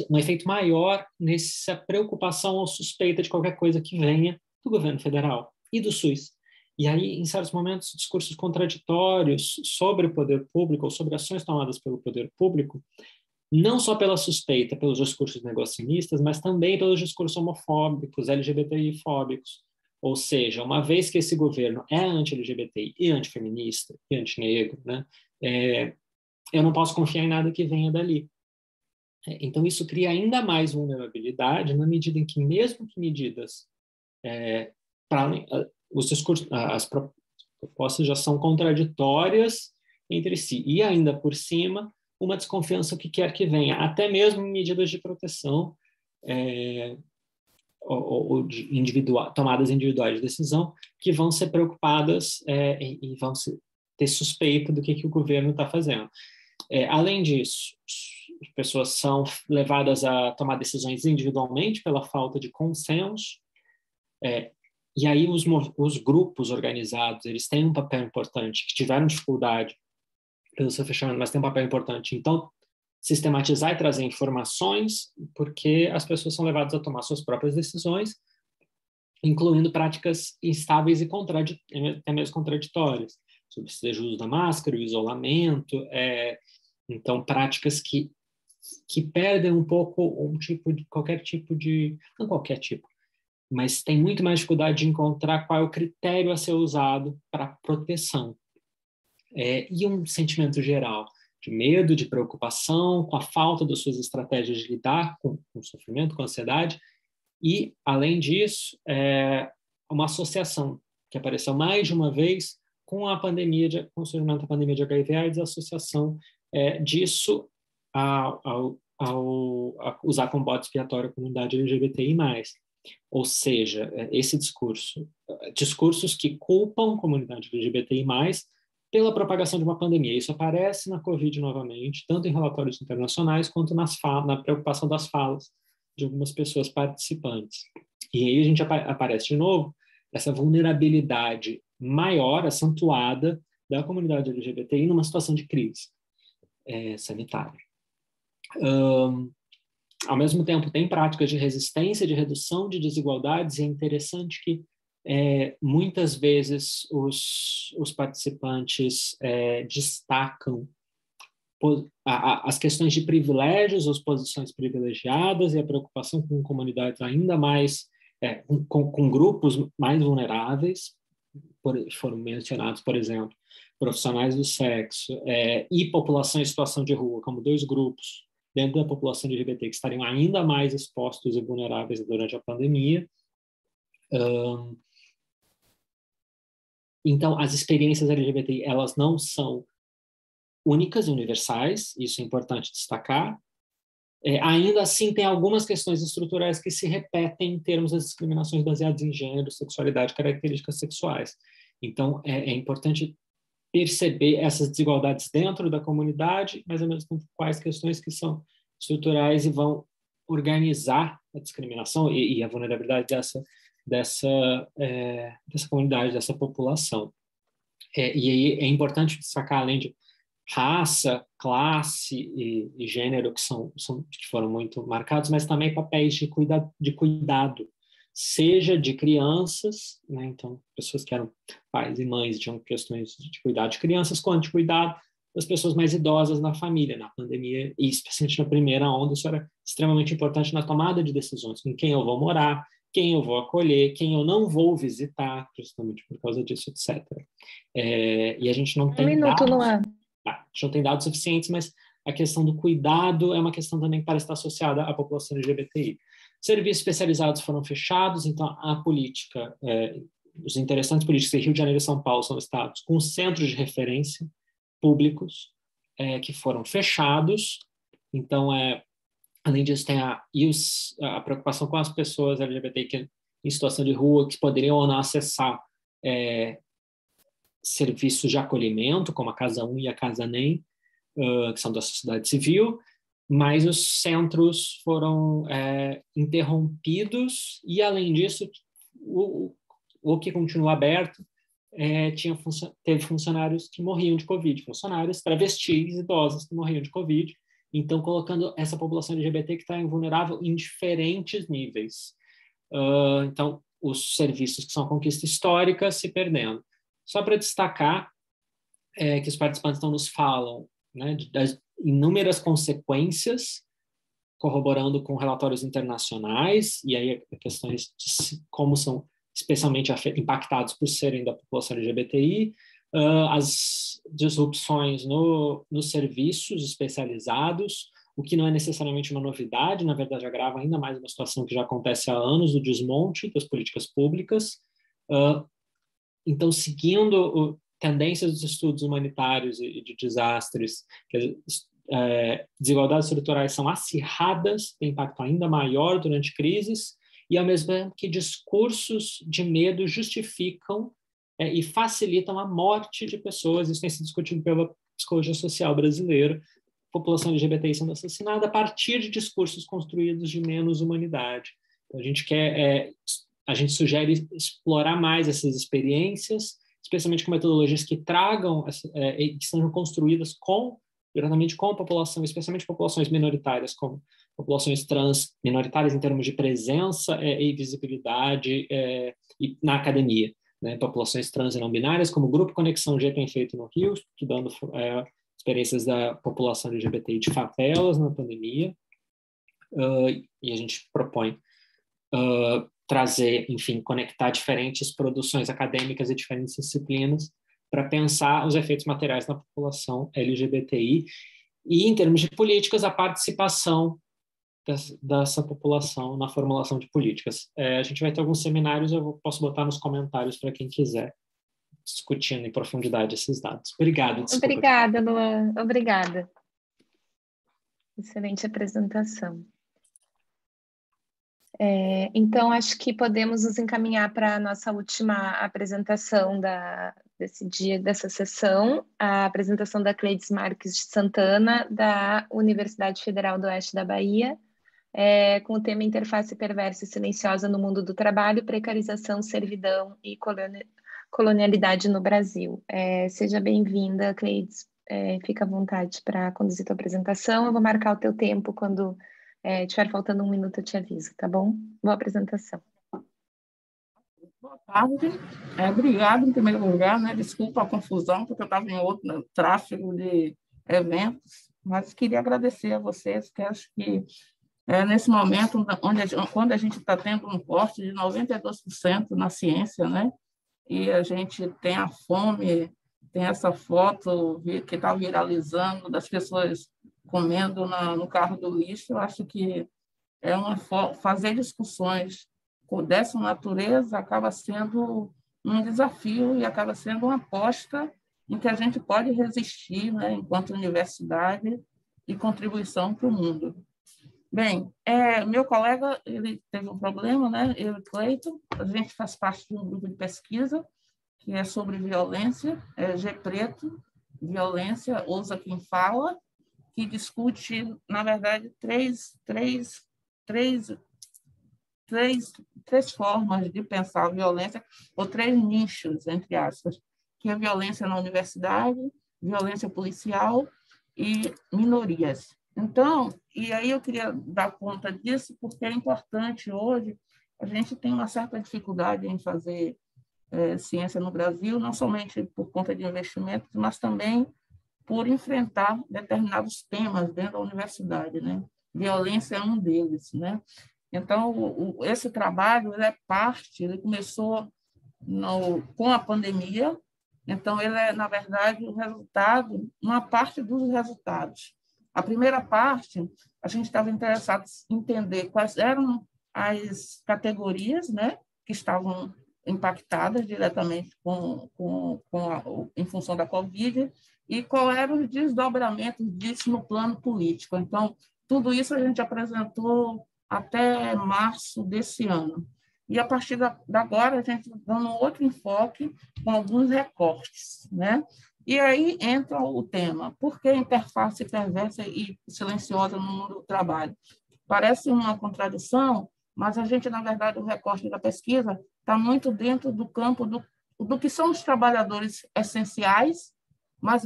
um efeito maior nessa preocupação ou suspeita de qualquer coisa que venha do governo federal e do SUS. E aí, em certos momentos, discursos contraditórios sobre o poder público ou sobre ações tomadas pelo poder público, não só pela suspeita, pelos discursos negacionistas, mas também pelos discursos homofóbicos, LGBTI-fóbicos. Ou seja, uma vez que esse governo é anti-LGBTI e antifeminista e antinegro, eu não posso confiar em nada que venha dali. Então, isso cria ainda mais vulnerabilidade na medida em que, mesmo que medidas, os discursos, as propostas já são contraditórias entre si, e ainda por cima, uma desconfiança o que quer que venha, até mesmo medidas de proteção ou de tomadas individuais de decisão que vão ser preocupadas e vão ter suspeita do que o governo está fazendo. Além disso, as pessoas são levadas a tomar decisões individualmente pela falta de consenso, e aí os grupos organizados, eles têm um papel importante, que tiveram dificuldade pelo seu fechamento, mas têm um papel importante. Então, sistematizar e trazer informações, porque as pessoas são levadas a tomar suas próprias decisões, incluindo práticas instáveis e até mesmo contraditórias, sobre o uso da máscara, o isolamento, então práticas que perdem um pouco não qualquer tipo, mas tem muito mais dificuldade de encontrar qual é o critério a ser usado para proteção. E um sentimento geral de medo, de preocupação, com a falta das suas estratégias de lidar com o sofrimento, com a ansiedade, e, além disso, uma associação que apareceu mais de uma vez com o surgimento da pandemia de HIV/AIDS, a associação disso a usar como bode expiatório a comunidade LGBTI+. Ou seja, discursos que culpam a comunidade LGBTI+, pela propagação de uma pandemia. Isso aparece na Covid novamente, tanto em relatórios internacionais quanto na preocupação das falas de algumas pessoas participantes. E aí a gente aparece de novo essa vulnerabilidade maior, acentuada, da comunidade LGBTI numa situação de crise sanitária. Ao mesmo tempo, tem práticas de resistência, de redução de desigualdades, e é interessante que muitas vezes os participantes destacam as questões de privilégios, as posições privilegiadas e a preocupação com comunidades ainda mais, com grupos mais vulneráveis, foram mencionados, por exemplo, profissionais do sexo e população em situação de rua, como dois grupos dentro da população LGBT que estariam ainda mais expostos e vulneráveis durante a pandemia. Então, as experiências LGBTI, elas não são únicas e universais, isso é importante destacar. Ainda assim, tem algumas questões estruturais que se repetem em termos das discriminações baseadas em gênero, sexualidade e características sexuais. Então, é importante perceber essas desigualdades dentro da comunidade, mas ao mesmo tempo quais questões que são estruturais e vão organizar a discriminação e a vulnerabilidade dessa comunidade, dessa população. E aí é importante destacar, além de raça, classe e gênero, que foram muito marcados, mas também papéis de cuidado, seja de crianças, né? Então, pessoas que eram pais e mães tinham questões de cuidado de crianças, quanto de cuidado das pessoas mais idosas na família. Na pandemia, e especialmente na primeira onda, isso era extremamente importante na tomada de decisões, com quem eu vou morar, quem eu vou acolher, quem eu não vou visitar, justamente por causa disso, etc. E a gente não tem dados... Luan. A gente não tem dados suficientes, mas a questão do cuidado é uma questão também que parece estar associada à população LGBTI. Serviços especializados foram fechados, então a política, os interessantes políticos de Rio de Janeiro e São Paulo são estados com centros de referência públicos que foram fechados. Então, além disso, tem a preocupação com as pessoas LGBTI em situação de rua que poderiam ou não acessar serviços de acolhimento, como a Casa 1 e a Casa NEM, que são da sociedade civil, mas os centros foram interrompidos e, além disso, o que continua aberto teve funcionários que morriam de Covid, funcionários travestis, idosos que morriam de Covid, então colocando essa população LGBT que está vulnerável em diferentes níveis. Então, os serviços que são conquista histórica se perdendo. Só para destacar que os participantes então nos falam, né, das inúmeras consequências, corroborando com relatórios internacionais, e aí questões de como são especialmente impactados por serem da população LGBTI, as disrupções nos serviços especializados, o que não é necessariamente uma novidade, na verdade agrava ainda mais uma situação que já acontece há anos, o desmonte das políticas públicas. Então, seguindo tendências dos estudos humanitários e de desastres, que desigualdades estruturais são acirradas, têm impacto ainda maior durante crises, e ao mesmo tempo que discursos de medo justificam e facilitam a morte de pessoas. Isso tem sido discutido pela psicologia social brasileira. A população LGBTI sendo assassinada a partir de discursos construídos de menos humanidade. Então, a gente sugere explorar mais essas experiências, especialmente com metodologias que tragam, que sejam construídas diretamente com a população, especialmente populações minoritárias, como populações trans minoritárias em termos de presença e visibilidade e na academia, né? Populações trans e não binárias, como o Grupo Conexão G tem feito no Rio, estudando experiências da população LGBTI de favelas na pandemia, e a gente propõe trazer, enfim, conectar diferentes produções acadêmicas e diferentes disciplinas para pensar os efeitos materiais na população LGBTI e, em termos de políticas, a participação dessa população na formulação de políticas. A gente vai ter alguns seminários, eu posso botar nos comentários para quem quiser, discutindo em profundidade esses dados. Obrigado. Desculpa. Obrigada, Luan. Obrigada. Excelente apresentação. Então, acho que podemos nos encaminhar para a nossa última apresentação desse dia, dessa sessão, a apresentação da Cleides Marques de Santana, da Universidade Federal do Oeste da Bahia, com o tema Interface Perversa e Silenciosa no Mundo do Trabalho, Precarização, Servidão e Colonialidade no Brasil. Seja bem-vinda, Cleides. Fica à vontade para conduzir a tua apresentação. Eu vou marcar o teu tempo quando estiver faltando 1 minuto, eu te aviso, tá bom? Boa apresentação. Boa tarde. Obrigado, em primeiro lugar, né? Desculpa a confusão, porque eu estava em outro tráfego de eventos, mas queria agradecer a vocês, que acho que nesse momento, quando a gente está tendo um corte de 92% na ciência, né? E a gente tem a fome, tem essa foto que está viralizando das pessoas comendo no carro do lixo, eu acho que fazer discussões dessa natureza acaba sendo um desafio e acaba sendo uma aposta em que a gente pode resistir, né, enquanto universidade e contribuição para o mundo. Bem, meu colega ele teve um problema, né? Eu e Cleiton, a gente faz parte de um grupo de pesquisa que é sobre violência, G Preto, Violência, Ouça Quem Fala, que discute, na verdade, três formas de pensar a violência, ou três nichos, entre aspas, que é a violência na universidade, violência policial e minorias. Então, e aí eu queria dar conta disso, porque é importante hoje, a gente tem uma certa dificuldade em fazer ciência no Brasil, não somente por conta de investimentos, mas também por enfrentar determinados temas dentro da universidade, né? Violência é um deles, né? Então, esse trabalho ele começou com a pandemia, então ele é, na verdade, o resultado, uma parte dos resultados. A primeira parte, a gente estava interessado em entender quais eram as categorias, né, que estavam impactadas diretamente em função da Covid e qual eram os desdobramentos disso no plano político. Então, tudo isso a gente apresentou até março desse ano. E, a partir de agora, a gente dá um outro enfoque com alguns recortes, né? E aí entra o tema, por que interface perversa e silenciosa no mundo do trabalho? Parece uma contradição, mas a gente, na verdade, o recorte da pesquisa está muito dentro do campo do que são os trabalhadores essenciais, mas,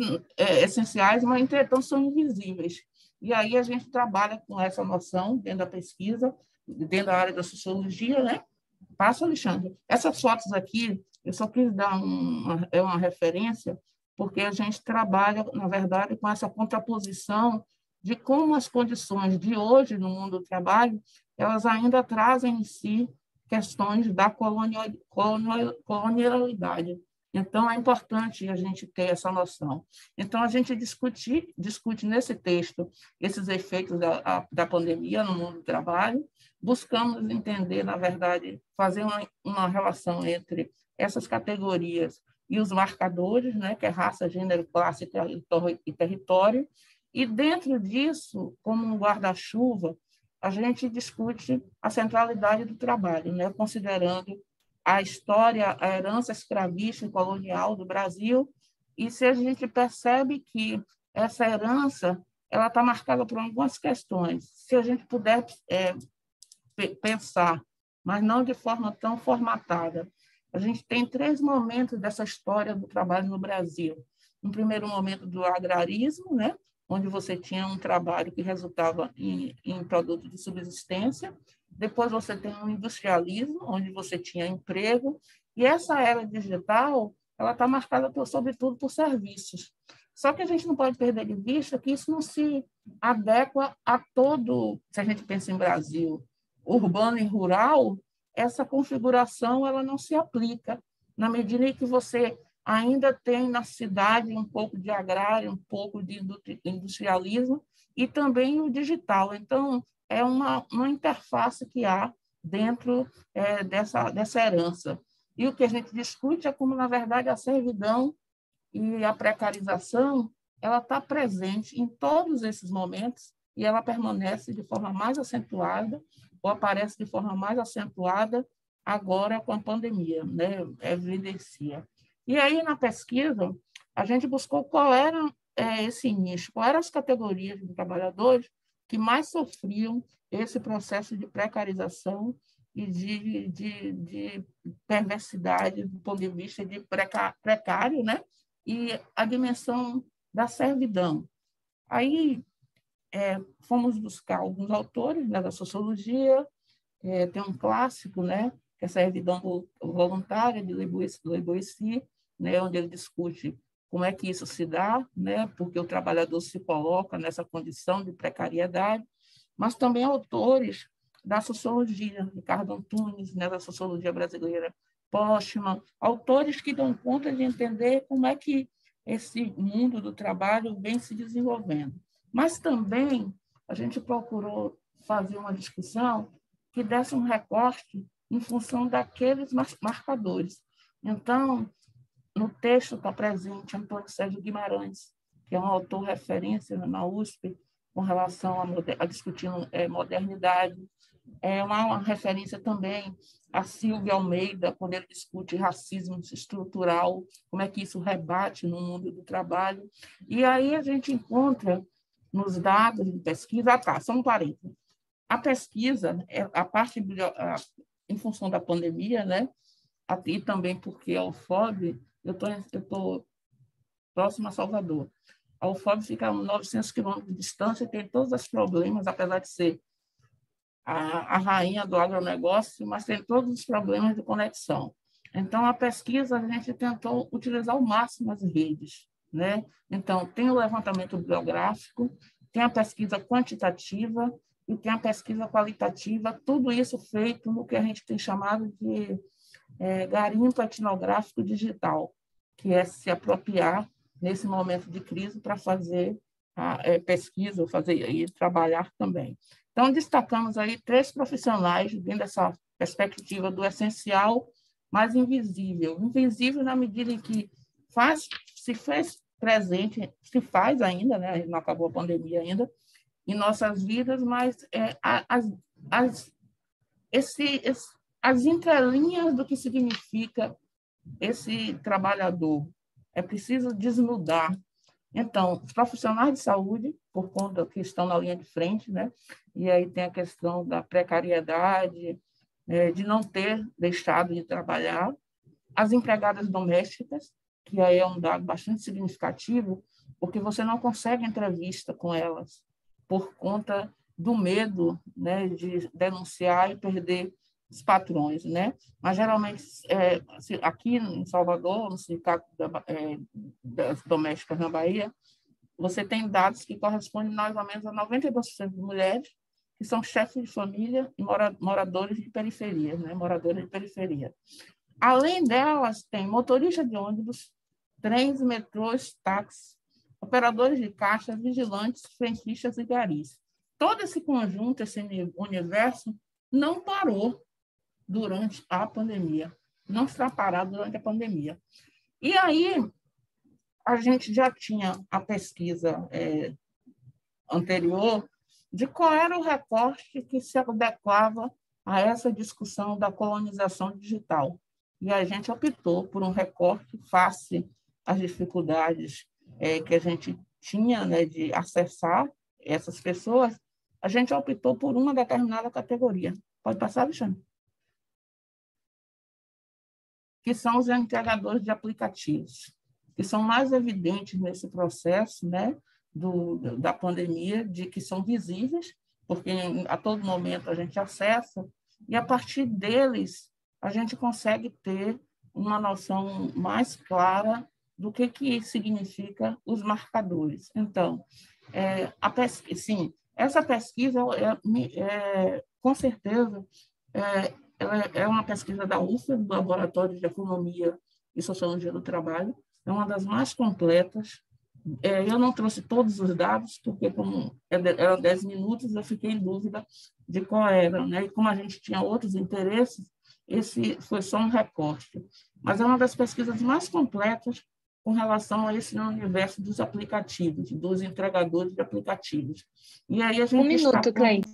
entretanto, são invisíveis. E aí a gente trabalha com essa noção dentro da pesquisa, dentro da área da sociologia, né? Passa, Alexandre. Essas fotos aqui, eu só quis dar uma referência, porque a gente trabalha, na verdade, com essa contraposição de como as condições de hoje no mundo do trabalho, elas ainda trazem em si questões da colonialidade. Então, é importante a gente ter essa noção. Então, a gente discute nesse texto esses efeitos da pandemia no mundo do trabalho, buscamos entender, na verdade, fazer uma relação entre essas categorias e os marcadores, né, que é raça, gênero, classe e território, e dentro disso, como um guarda-chuva, a gente discute a centralidade do trabalho, né, considerando a história, a herança escravista e colonial do Brasil, e se a gente percebe que essa herança ela está marcada por algumas questões. Se a gente puder pensar, mas não de forma tão formatada. A gente tem 3 momentos dessa história do trabalho no Brasil. Um primeiro momento do agrarismo, né, onde você tinha um trabalho que resultava em produto de subsistência. Depois você tem um industrialismo, onde você tinha emprego. E essa era digital, ela está marcada, sobretudo, por serviços. Só que a gente não pode perder de vista que isso não se adequa a todo, se a gente pensa em Brasil, urbano e rural, essa configuração ela não se aplica, na medida em que você ainda tem na cidade um pouco de agrário, um pouco de industrialismo e também o digital. Então, é uma interface que há dentro dessa herança. E o que a gente discute é como, na verdade, a servidão e a precarização ela está presente em todos esses momentos e ela permanece de forma mais acentuada ou aparece de forma mais acentuada agora com a pandemia, né? Evidencia. E aí, na pesquisa, a gente buscou qual era esse nicho, quais eram as categorias de trabalhadores que mais sofriam esse processo de precarização e de perversidade do ponto de vista de precário, né? E a dimensão da servidão. Aí, fomos buscar alguns autores, né, da sociologia, tem um clássico, né, que é a servidão voluntária, de Le Boissy, né, onde ele discute como é que isso se dá, né, porque o trabalhador se coloca nessa condição de precariedade, mas também autores da sociologia, Ricardo Antunes, né, da sociologia brasileira, Postman, autores que dão conta de entender como é que esse mundo do trabalho vem se desenvolvendo. Mas também a gente procurou fazer uma discussão que desse um recorte em função daqueles marcadores. Então, no texto está presente Antônio Sérgio Guimarães, que é um autor referência na USP com relação a discutir modernidade. É uma referência também a Silvio Almeida, quando ele discute racismo estrutural, como é que isso rebate no mundo do trabalho. E aí a gente encontra nos dados de pesquisa, só um parênteses, a pesquisa, a parte em função da pandemia, né? E também porque a UFOB, eu estou próximo a Salvador. A UFOB fica a 900 quilômetros de distância e tem todos os problemas, apesar de ser a rainha do agronegócio, mas tem todos os problemas de conexão. Então, a pesquisa, a gente tentou utilizar ao máximo as redes, né? Então, tem o levantamento bibliográfico, tem a pesquisa quantitativa e tem a pesquisa qualitativa, tudo isso feito no que a gente tem chamado de garimpo etnográfico digital, que é se apropriar nesse momento de crise para fazer a pesquisa, fazer e trabalhar também. Então, destacamos aí 3 profissionais dentro dessa perspectiva do essencial, mas invisível. Invisível na medida em que se fez presente, se faz ainda, né? Não acabou a pandemia ainda, em nossas vidas, mas as entrelinhas do que significa esse trabalhador. É preciso desnudar. Então, os profissionais de saúde, por conta que estão na linha de frente, né? E aí tem a questão da precariedade, de não ter deixado de trabalhar, as empregadas domésticas, que aí é um dado bastante significativo, porque você não consegue entrevista com elas por conta do medo, né, de denunciar e perder os patrões, né? Mas, geralmente, aqui em Salvador, no Sindicato das Domésticas na Bahia, você tem dados que correspondem mais ou menos a 92% de mulheres que são chefes de família e moradores de periferia, né? Moradores de periferia. Além delas, tem motorista de ônibus, trens, metrôs, táxis, operadores de caixa, vigilantes, frentistas e garis. Todo esse conjunto, esse universo, não parou durante a pandemia, não está parado durante a pandemia. E aí, a gente já tinha a pesquisa anterior de qual era o recorte que se adequava a essa discussão da colonização digital. E a gente optou por um recorte face às dificuldades que a gente tinha, né, de acessar essas pessoas, a gente optou por uma determinada categoria. Pode passar, Alexandre? Que são os entregadores de aplicativos, que são mais evidentes nesse processo, né, da pandemia, de que são visíveis, porque a todo momento a gente acessa, e a partir deles a gente consegue ter uma noção mais clara do que significa os marcadores. Então, sim, essa pesquisa, com certeza, ela é uma pesquisa da UFA, do Laboratório de Economia e Sociologia do Trabalho, é uma das mais completas. Eu não trouxe todos os dados, porque como eram 10 minutos, eu fiquei em dúvida de qual era, né? E como a gente tinha outros interesses, esse foi só um recorte. Mas é uma das pesquisas mais completas com relação a esse universo dos aplicativos, dos entregadores de aplicativos. E aí a gente Um minuto, Cleide.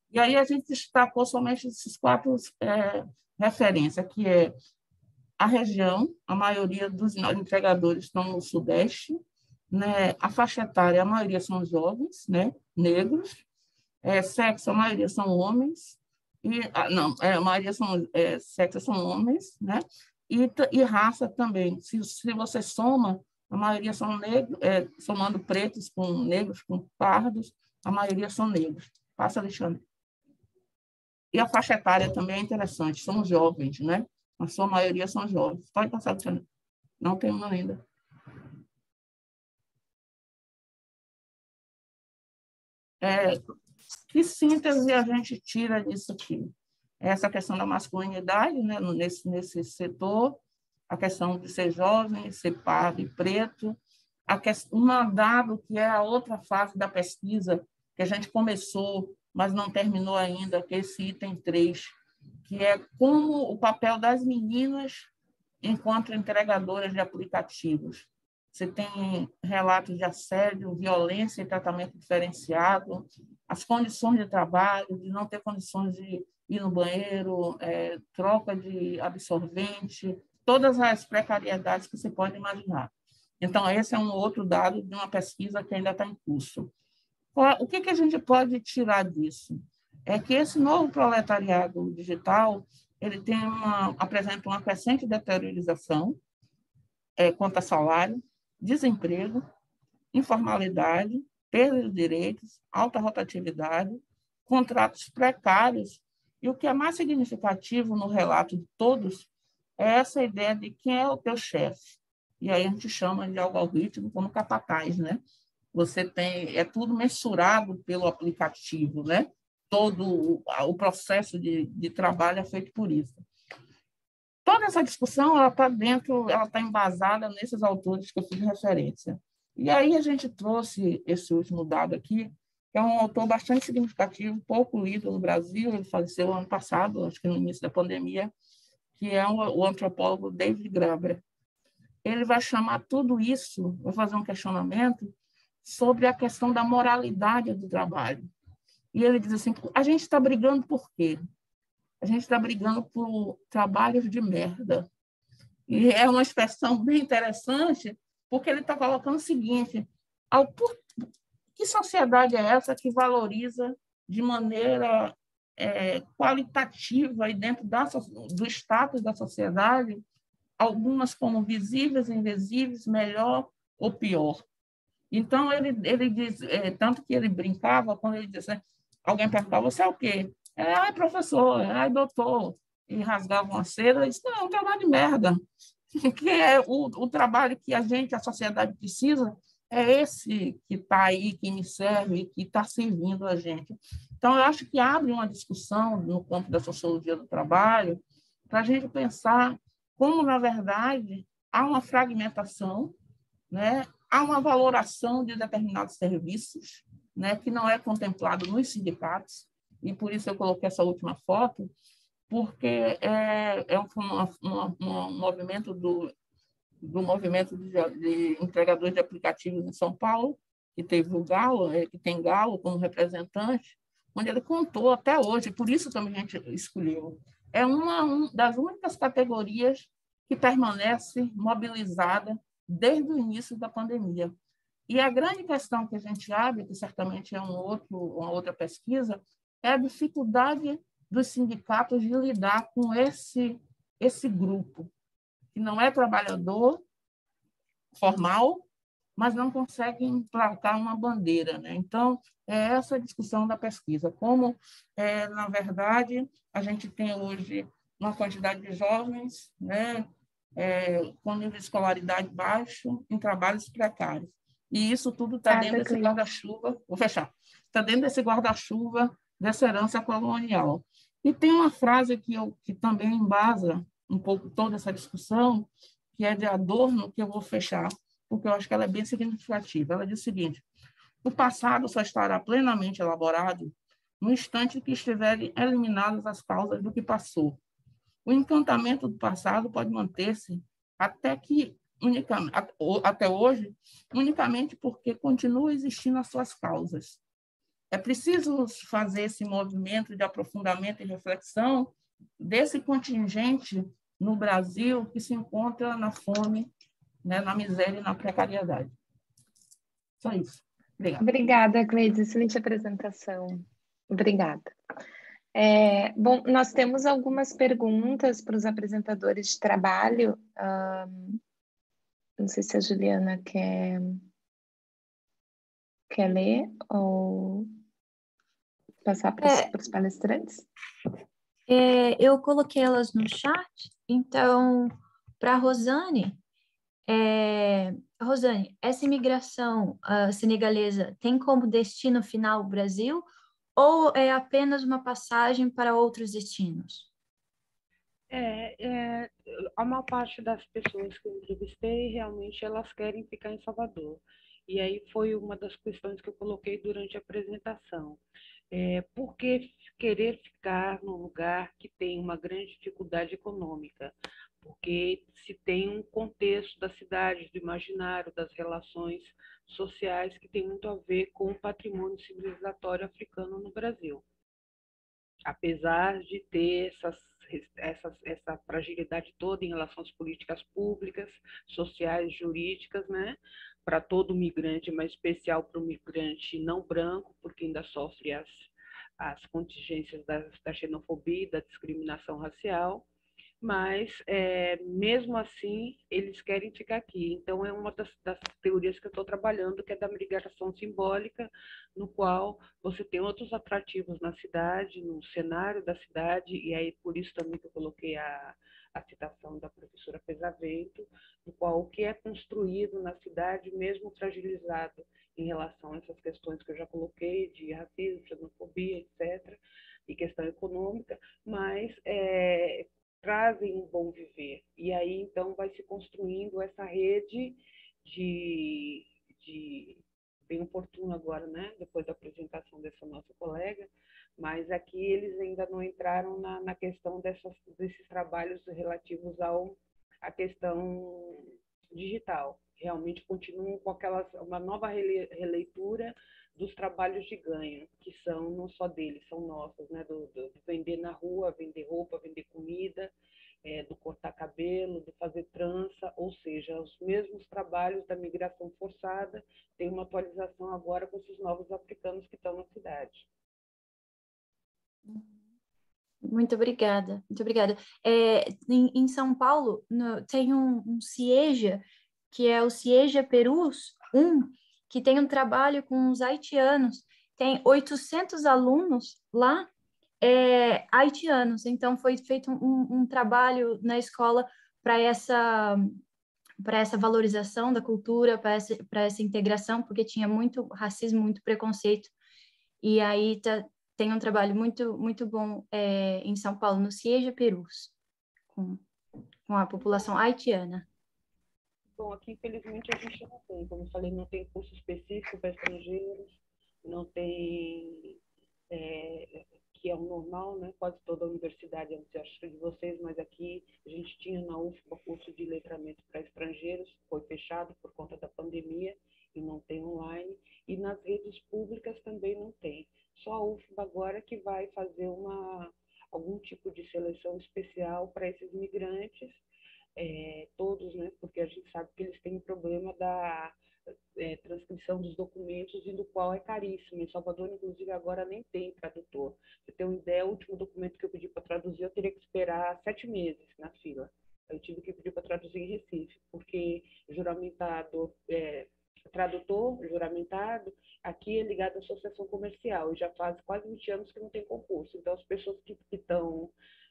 E aí a gente destacou somente esses 4 referências, que é a região, a maioria dos entregadores estão no Sudeste, né? A faixa etária, a maioria são jovens, né? Negros, sexo, a maioria são homens, a maioria sexo são homens, né? E raça também. Se você soma, a maioria são negros, somando pretos com negros, com pardos, a maioria são negros. Passa, Alexandre. E a faixa etária também é interessante, são jovens, né? A sua maioria são jovens. Pode passar, Alexandre. Não tem uma ainda. Que síntese a gente tira disso aqui? Essa questão da masculinidade, né, nesse setor, a questão de ser jovem, ser pardo e preto, um dado que é a outra fase da pesquisa, que a gente começou, mas não terminou ainda, que é esse item 3, que é como o papel das meninas enquanto entregadoras de aplicativos. você tem relatos de assédio, violência e tratamento diferenciado, as condições de trabalho, de não ter condições de ir no banheiro, troca de absorvente, todas as precariedades que você pode imaginar. Então, esse é um outro dado de uma pesquisa que ainda está em curso. O que a gente pode tirar disso? É que esse novo proletariado digital ele apresenta uma crescente deteriorização quanto a salário, desemprego, informalidade, perda de direitos, alta rotatividade, contratos precários, e o que é mais significativo no relato de todos é essa ideia de quem é o teu chefe. E aí a gente chama de algoritmo como capataz, né? Você tem, tudo mensurado pelo aplicativo, né? Todo o processo de trabalho é feito por isso. Toda essa discussão ela está embasada nesses autores que eu fiz referência. E aí a gente trouxe esse último dado aqui, que é um autor bastante significativo, pouco lido no Brasil, ele faleceu ano passado, acho que no início da pandemia, que é o antropólogo David Graeber. Ele vai chamar tudo isso, vai fazer um questionamento sobre a questão da moralidade do trabalho. E ele diz assim, a gente está brigando por quê? A gente está brigando por trabalhos de merda. E é uma expressão bem interessante, porque ele está colocando o seguinte, que sociedade é essa que valoriza de maneira qualitativa e dentro do status da sociedade, algumas como visíveis e invisíveis, melhor ou pior. Então, ele diz, tanto que ele brincava, quando ele dizia, alguém perguntava, você é o quê? Ai, professor, ai, doutor. E rasgava uma seda e disse, não, é um trabalho de merda. Que é o trabalho que a sociedade precisa, é esse que está aí, que me serve, que está servindo a gente. Então, eu acho que abre uma discussão no campo da sociologia do trabalho para a gente pensar como, na verdade, há uma fragmentação, né? Há uma valoração de determinados serviços, né, que não é contemplado nos sindicatos, e por isso eu coloquei essa última foto, porque é um movimento do movimento de entregadores de aplicativos em São Paulo, que teve o Galo, que tem Galo como representante, onde ele contou até hoje, por isso também a gente escolheu. É uma das únicas categorias que permanece mobilizada desde o início da pandemia. E a grande questão que a gente abre, que certamente é uma outra pesquisa, é a dificuldade dos sindicatos de lidar com esse grupo, que não é trabalhador formal, mas não consegue emplacar uma bandeira, né? Então, é essa a discussão da pesquisa. Como, na verdade, a gente tem hoje uma quantidade de jovens, né, com nível de escolaridade baixo, em trabalhos precários. E isso tudo está dentro desse guarda-chuva, vou fechar, está dentro desse guarda-chuva dessa herança colonial. E tem uma frase que também embasa um pouco toda essa discussão, que é de Adorno, que eu vou fechar, porque eu acho que ela é bem significativa. Ela diz o seguinte, o passado só estará plenamente elaborado no instante que estiverem eliminadas as causas do que passou. O encantamento do passado pode manter-se até hoje, unicamente porque continua existindo as suas causas. É preciso fazer esse movimento de aprofundamento e reflexão desse contingente no Brasil que se encontra na fome, né, na miséria e na precariedade. Só isso. Obrigada. Obrigada, Cleide. Excelente apresentação. Obrigada. Bom, nós temos algumas perguntas para os apresentadores de trabalho. Não sei se a Juliana quer ler ou passar para os palestrantes. Eu coloquei elas no chat, então, para a Rosane, Rosane, essa imigração senegalesa tem como destino final o Brasil ou é apenas uma passagem para outros destinos? A maior parte das pessoas que eu entrevistei, realmente, elas querem ficar em Salvador. E aí foi uma das questões que eu coloquei durante a apresentação. Por que querer ficar num lugar que tem uma grande dificuldade econômica? porque se tem um contexto da cidade, do imaginário, das relações sociais que tem muito a ver com o patrimônio civilizatório africano no Brasil. Apesar de ter essa fragilidade toda em relação às políticas públicas, sociais, jurídicas, né, para todo migrante, mas especial para o migrante não branco, porque ainda sofre as contingências da xenofobia e da discriminação racial, mas mesmo assim eles querem ficar aqui. Então é uma das teorias que eu estou trabalhando, que é da migração simbólica, no qual você tem outros atrativos na cidade, no cenário da cidade, e aí por isso também que eu coloquei a citação da professora Pesavento, no qual o que é construído na cidade, mesmo fragilizado em relação a essas questões que eu já coloquei, de racismo, xenofobia, etc., e questão econômica, mas trazem um bom viver. E aí, então, vai se construindo essa rede bem oportuno agora, né? Depois da apresentação dessa nossa colega, mas aqui eles ainda não entraram na questão desses trabalhos relativos à questão digital. Realmente continuam com uma nova releitura dos trabalhos de ganho, que são não só deles, são nossos, né? Do vender na rua, vender roupa, vender comida, do cortar cabelo, do fazer trança, ou seja, os mesmos trabalhos da migração forçada, tem uma atualização agora com esses novos africanos que estão na cidade. Muito obrigada, muito obrigada. Em São Paulo, tem um CIEJA, que é o CIEJA Perus 1, que tem um trabalho com os haitianos. Tem 800 alunos lá, haitianos. Então, foi feito um trabalho na escola para essa valorização da cultura, para essa integração, porque tinha muito racismo, muito preconceito. E aí tem um trabalho muito, muito bom em São Paulo, no CIEJA Perus, com a população haitiana. Bom, aqui, infelizmente, a gente não tem. Como eu falei, não tem curso específico para estrangeiros, não tem, que é o normal, né? Quase toda a universidade, antes acho de vocês, mas aqui a gente tinha na UFBA curso de letramento para estrangeiros, foi fechado por conta da pandemia e não tem online. E nas redes públicas também não tem. Só a UFBA agora que vai fazer algum tipo de seleção especial para esses migrantes, todos, né? Porque a gente sabe que eles têm um problema da transcrição dos documentos, e do qual é caríssimo. Em Salvador, inclusive, agora nem tem tradutor. Você tem uma ideia, o último documento que eu pedi para traduzir, eu teria que esperar 7 meses na fila. Eu tive que pedir para traduzir em Recife, porque juramentado, tradutor juramentado, aqui é ligado à associação comercial, e já faz quase 20 anos que não tem concurso. Então, as pessoas que estão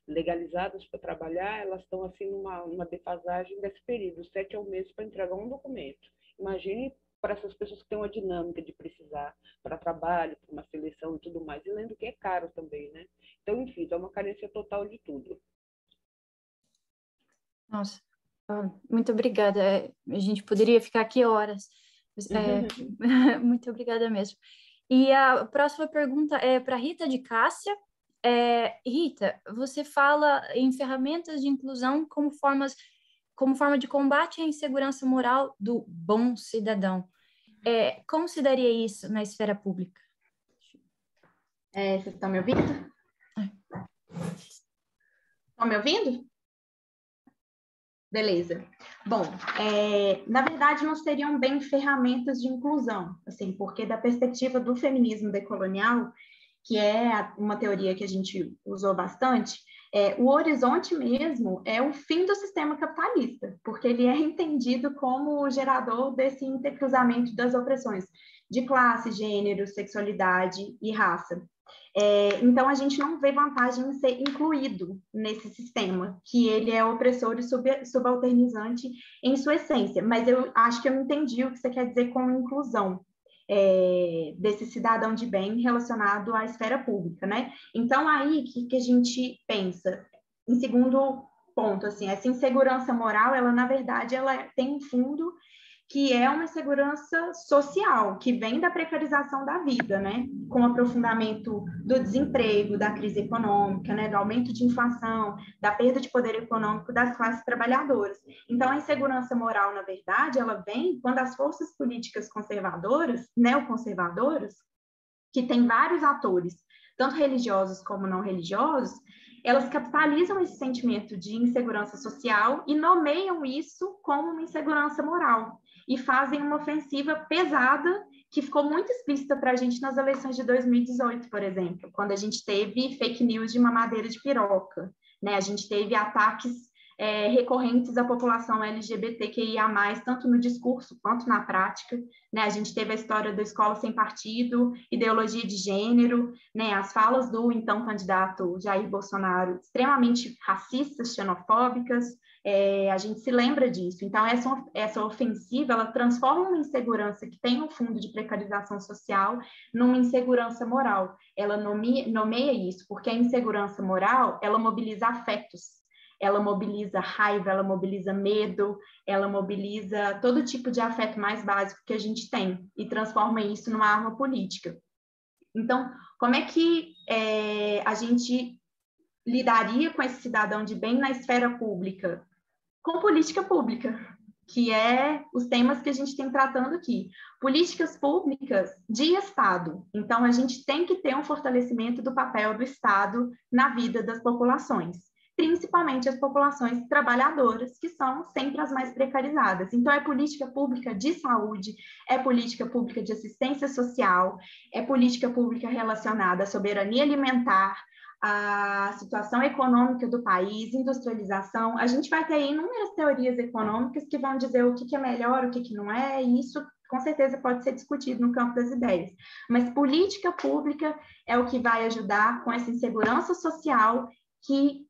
legalizadas para trabalhar, elas estão assim numa defasagem desse período, 7 a 1 mês para entregar um documento. Imagine para essas pessoas que têm uma dinâmica de precisar para trabalho, para uma seleção e tudo mais. E lendo que é caro também, né? Então, enfim, é uma carência total de tudo. Nossa, muito obrigada. A gente poderia ficar aqui horas. Muito obrigada mesmo. E a próxima pergunta é para Rita de Cássia. Rita, você fala em ferramentas de inclusão como forma de combate à insegurança moral do bom cidadão. Como se daria isso na esfera pública? Vocês estão me ouvindo? Estão me ouvindo? Beleza. Bom, na verdade não seriam bem ferramentas de inclusão, assim, porque da perspectiva do feminismo decolonial, que é uma teoria que a gente usou bastante, o horizonte mesmo é o fim do sistema capitalista, porque ele é entendido como o gerador desse intercruzamento das opressões de classe, gênero, sexualidade e raça. Então, a gente não vê vantagem em ser incluído nesse sistema, que ele é opressor e subalternizante em sua essência, mas eu acho que eu entendi o que você quer dizer com inclusão. Desse cidadão de bem relacionado à esfera pública, né? Então, aí, que a gente pensa? Em segundo ponto, assim, essa insegurança moral, ela, na verdade, ela tem um fundo que é uma insegurança social, que vem da precarização da vida, né? Com o aprofundamento do desemprego, da crise econômica, né? Do aumento de inflação, da perda de poder econômico das classes trabalhadoras. Então, a insegurança moral, na verdade, ela vem quando as forças políticas conservadoras, neoconservadoras, que tem vários atores, tanto religiosos como não religiosos, elas capitalizam esse sentimento de insegurança social e nomeiam isso como uma insegurança moral e fazem uma ofensiva pesada que ficou muito explícita para a gente nas eleições de 2018, por exemplo, quando a gente teve fake news de mamadeira de piroca, né? A gente teve ataques recorrentes à população LGBTQIA+, tanto no discurso quanto na prática, né? A gente teve a história da escola sem partido, ideologia de gênero, né? As falas do então candidato Jair Bolsonaro extremamente racistas, xenofóbicas, a gente se lembra disso. Então, essa ofensiva, ela transforma uma insegurança que tem um fundo de precarização social numa insegurança moral. Ela nomeia isso, porque a insegurança moral, ela mobiliza afetos, ela mobiliza raiva, ela mobiliza medo, ela mobiliza todo tipo de afeto mais básico que a gente tem e transforma isso numa arma política. Então, como é que a gente lidaria com esse cidadão de bem na esfera pública? Com política pública, que é os temas que a gente tem tratando aqui. Políticas públicas de Estado. Então, a gente tem que ter um fortalecimento do papel do Estado na vida das populações, principalmente as populações trabalhadoras, que são sempre as mais precarizadas. Então, é política pública de saúde, é política pública de assistência social, é política pública relacionada à soberania alimentar, a situação econômica do país, industrialização. A gente vai ter inúmeras teorias econômicas que vão dizer o que é melhor, o que não é, e isso com certeza pode ser discutido no campo das ideias. Mas política pública é o que vai ajudar com essa insegurança social que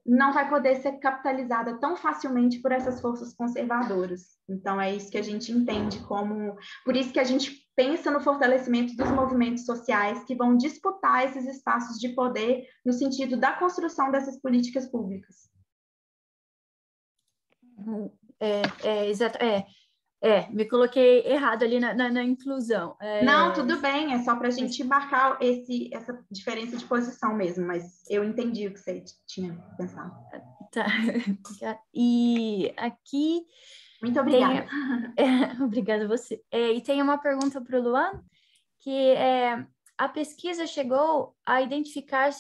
não vai poder ser capitalizada tão facilmente por essas forças conservadoras. Então, é isso que a gente entende como... Por isso que a gente pensa no fortalecimento dos movimentos sociais que vão disputar esses espaços de poder no sentido da construção dessas políticas públicas. Exato. Me coloquei errado ali na inclusão. Não, tudo bem, é só para a gente marcar essa diferença de posição mesmo, mas eu entendi o que você tinha pensado. Tá. E aqui... Muito obrigada. Obrigada a você. E tem uma pergunta para o Luan, que a pesquisa chegou a identificar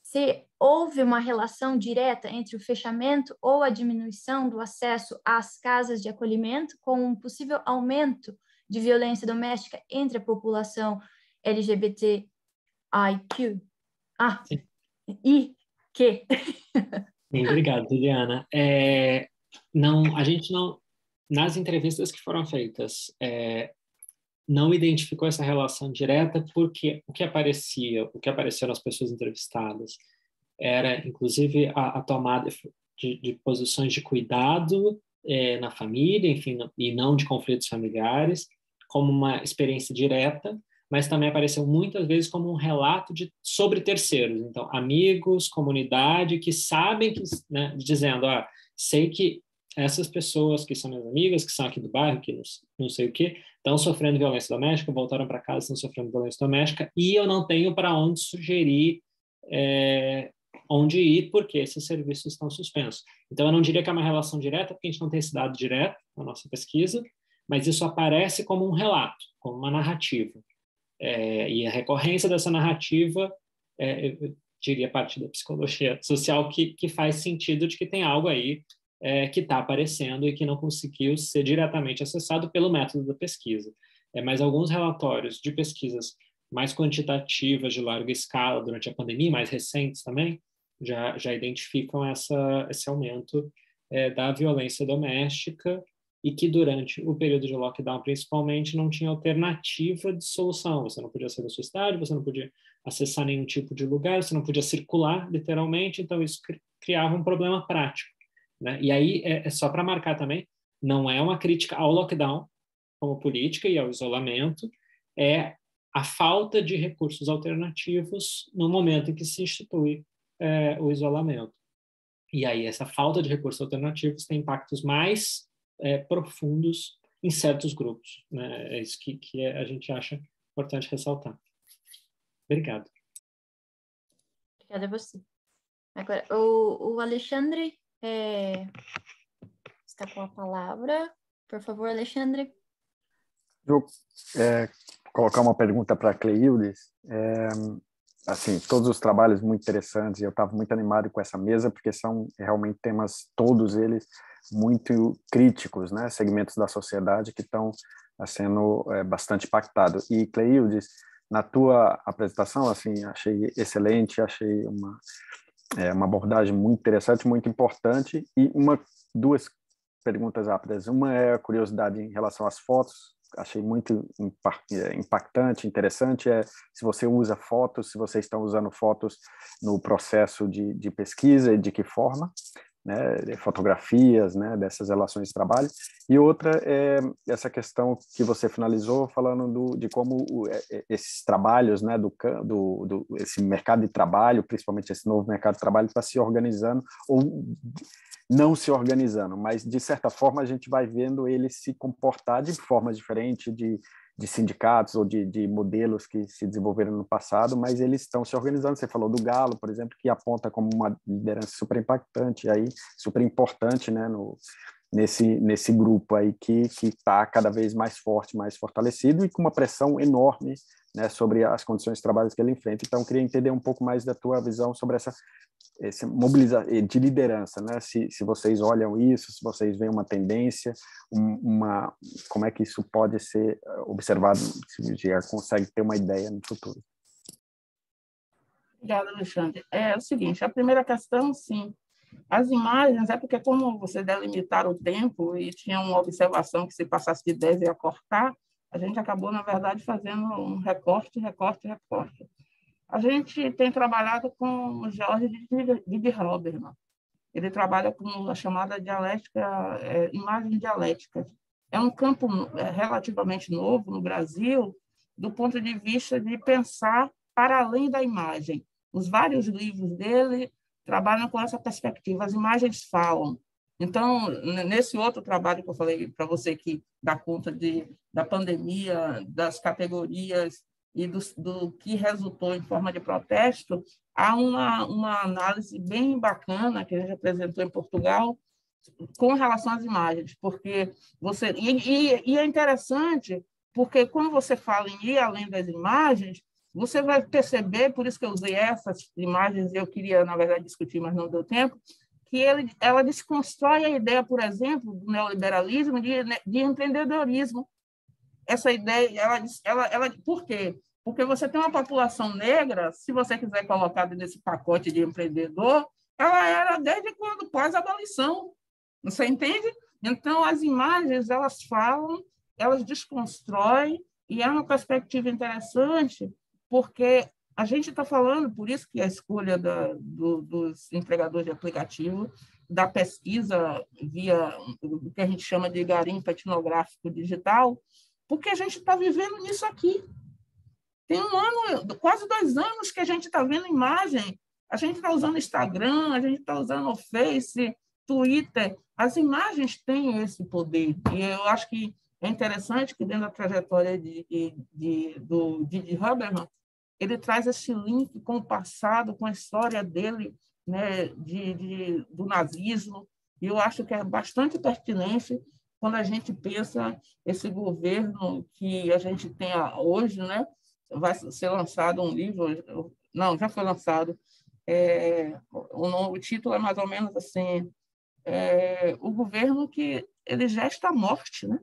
se houve uma relação direta entre o fechamento ou a diminuição do acesso às casas de acolhimento com um possível aumento de violência doméstica entre a população LGBTIQ. Sim. I-Q. Sim, obrigado, Juliana. A gente não, nas entrevistas que foram feitas, não identificou essa relação direta, porque o que apareceu nas pessoas entrevistadas era, inclusive, a tomada de posições de cuidado na família, enfim, e não de conflitos familiares, como uma experiência direta, mas também apareceu muitas vezes como um relato sobre terceiros. Então, amigos, comunidade, que sabem, né, dizendo, sei que essas pessoas que são minhas amigas, que são aqui do bairro, que não sei o quê, estão sofrendo violência doméstica, voltaram para casa, estão sofrendo violência doméstica, e eu não tenho para onde sugerir onde ir, porque esses serviços estão suspensos. Então, eu não diria que é uma relação direta, porque a gente não tem esse dado direto na nossa pesquisa, mas isso aparece como um relato, como uma narrativa. E a recorrência dessa narrativa, eu diria, parte da psicologia social, que faz sentido de que tem algo aí que está aparecendo e que não conseguiu ser diretamente acessado pelo método da pesquisa. Mas alguns relatórios de pesquisas mais quantitativas, de larga escala, durante a pandemia, mais recentes também, já identificam esse aumento da violência doméstica, e que durante o período de lockdown, principalmente, não tinha alternativa de solução. Você não podia sair da sua cidade, você não podia acessar nenhum tipo de lugar, você não podia circular, literalmente, então isso criava um problema prático, né? E aí, só para marcar também, não é uma crítica ao lockdown como política e ao isolamento, é a falta de recursos alternativos no momento em que se institui o isolamento. E aí, essa falta de recursos alternativos tem impactos mais profundos em certos grupos, né? É isso que a gente acha importante ressaltar. Obrigado. Obrigada a você. Agora, o Alexandre está com a palavra. Por favor, Alexandre. Vou colocar uma pergunta para a Cleildes. Assim, todos os trabalhos muito interessantes, e eu estava muito animado com essa mesa, porque são realmente temas, todos eles, muito críticos, né? Segmentos da sociedade que estão sendo bastante impactados. E, Cleildes, na tua apresentação, assim, achei excelente, achei uma abordagem muito interessante, muito importante, e duas perguntas rápidas. Uma é a curiosidade em relação às fotos, achei muito impactante, interessante, se você usa fotos, se vocês estão usando fotos no processo de pesquisa e de que forma, né, fotografias, né, dessas relações de trabalho. E outra é essa questão que você finalizou falando de como esses trabalhos, né, esse mercado de trabalho, principalmente esse novo mercado de trabalho, está se organizando ou não se organizando, mas de certa forma a gente vai vendo ele se comportar de forma diferente de sindicatos ou de modelos que se desenvolveram no passado, mas eles estão se organizando. Você falou do Galo, por exemplo, que aponta como uma liderança super impactante, aí, super importante, né, nesse grupo aí que está cada vez mais forte, mais fortalecido e com uma pressão enorme, né, sobre as condições de trabalho que ele enfrenta. Então, eu queria entender um pouco mais da tua visão sobre essa mobilização de liderança, né? Se vocês olham isso, se vocês veem uma tendência, como é que isso pode ser observado, se já consegue ter uma ideia no futuro. Obrigada, Alexandre. É o seguinte, a primeira questão, sim, as imagens, porque como você delimitar o tempo e tinha uma observação que se passasse de 10 ia cortar, a gente acabou, na verdade, fazendo um recorte. A gente tem trabalhado com o Jorge de Roberman. Ele trabalha com a chamada dialética, imagem dialética. É um campo relativamente novo no Brasil, do ponto de vista de pensar para além da imagem. Os vários livros dele trabalham com essa perspectiva. As imagens falam. Então, nesse outro trabalho que eu falei para você, que dá conta da pandemia, das categorias e do que resultou em forma de protesto, há uma análise bem bacana que a gente apresentou em Portugal com relação às imagens, porque você... E é interessante, porque quando você fala em ir além das imagens, você vai perceber, por isso que eu usei essas imagens, eu queria, na verdade, discutir, mas não deu tempo, que ela desconstrói a ideia, por exemplo, do neoliberalismo, de empreendedorismo. Essa ideia, por quê? Porque você tem uma população negra, se você quiser colocar nesse pacote de empreendedor, ela era desde quando pós-abolição. Você entende? Então, as imagens, elas falam, elas desconstroem, e é uma perspectiva interessante, porque a gente está falando, por isso que a escolha dos entregadores de aplicativo, da pesquisa via o que a gente chama de garimpo etnográfico digital, porque a gente está vivendo nisso aqui. Tem quase 2 anos que a gente está vendo imagem, a gente está usando Instagram, a gente está usando o Face, Twitter. As imagens têm esse poder. E eu acho que é interessante que, dentro da trajetória do Didi Huberman, ele traz esse link com o passado, com a história dele, né, do nazismo. E eu acho que é bastante pertinente quando a gente pensa esse governo que a gente tem hoje, né? Vai ser lançado um livro, não, já foi lançado, o título é mais ou menos assim, o governo que ele gesta a morte, né?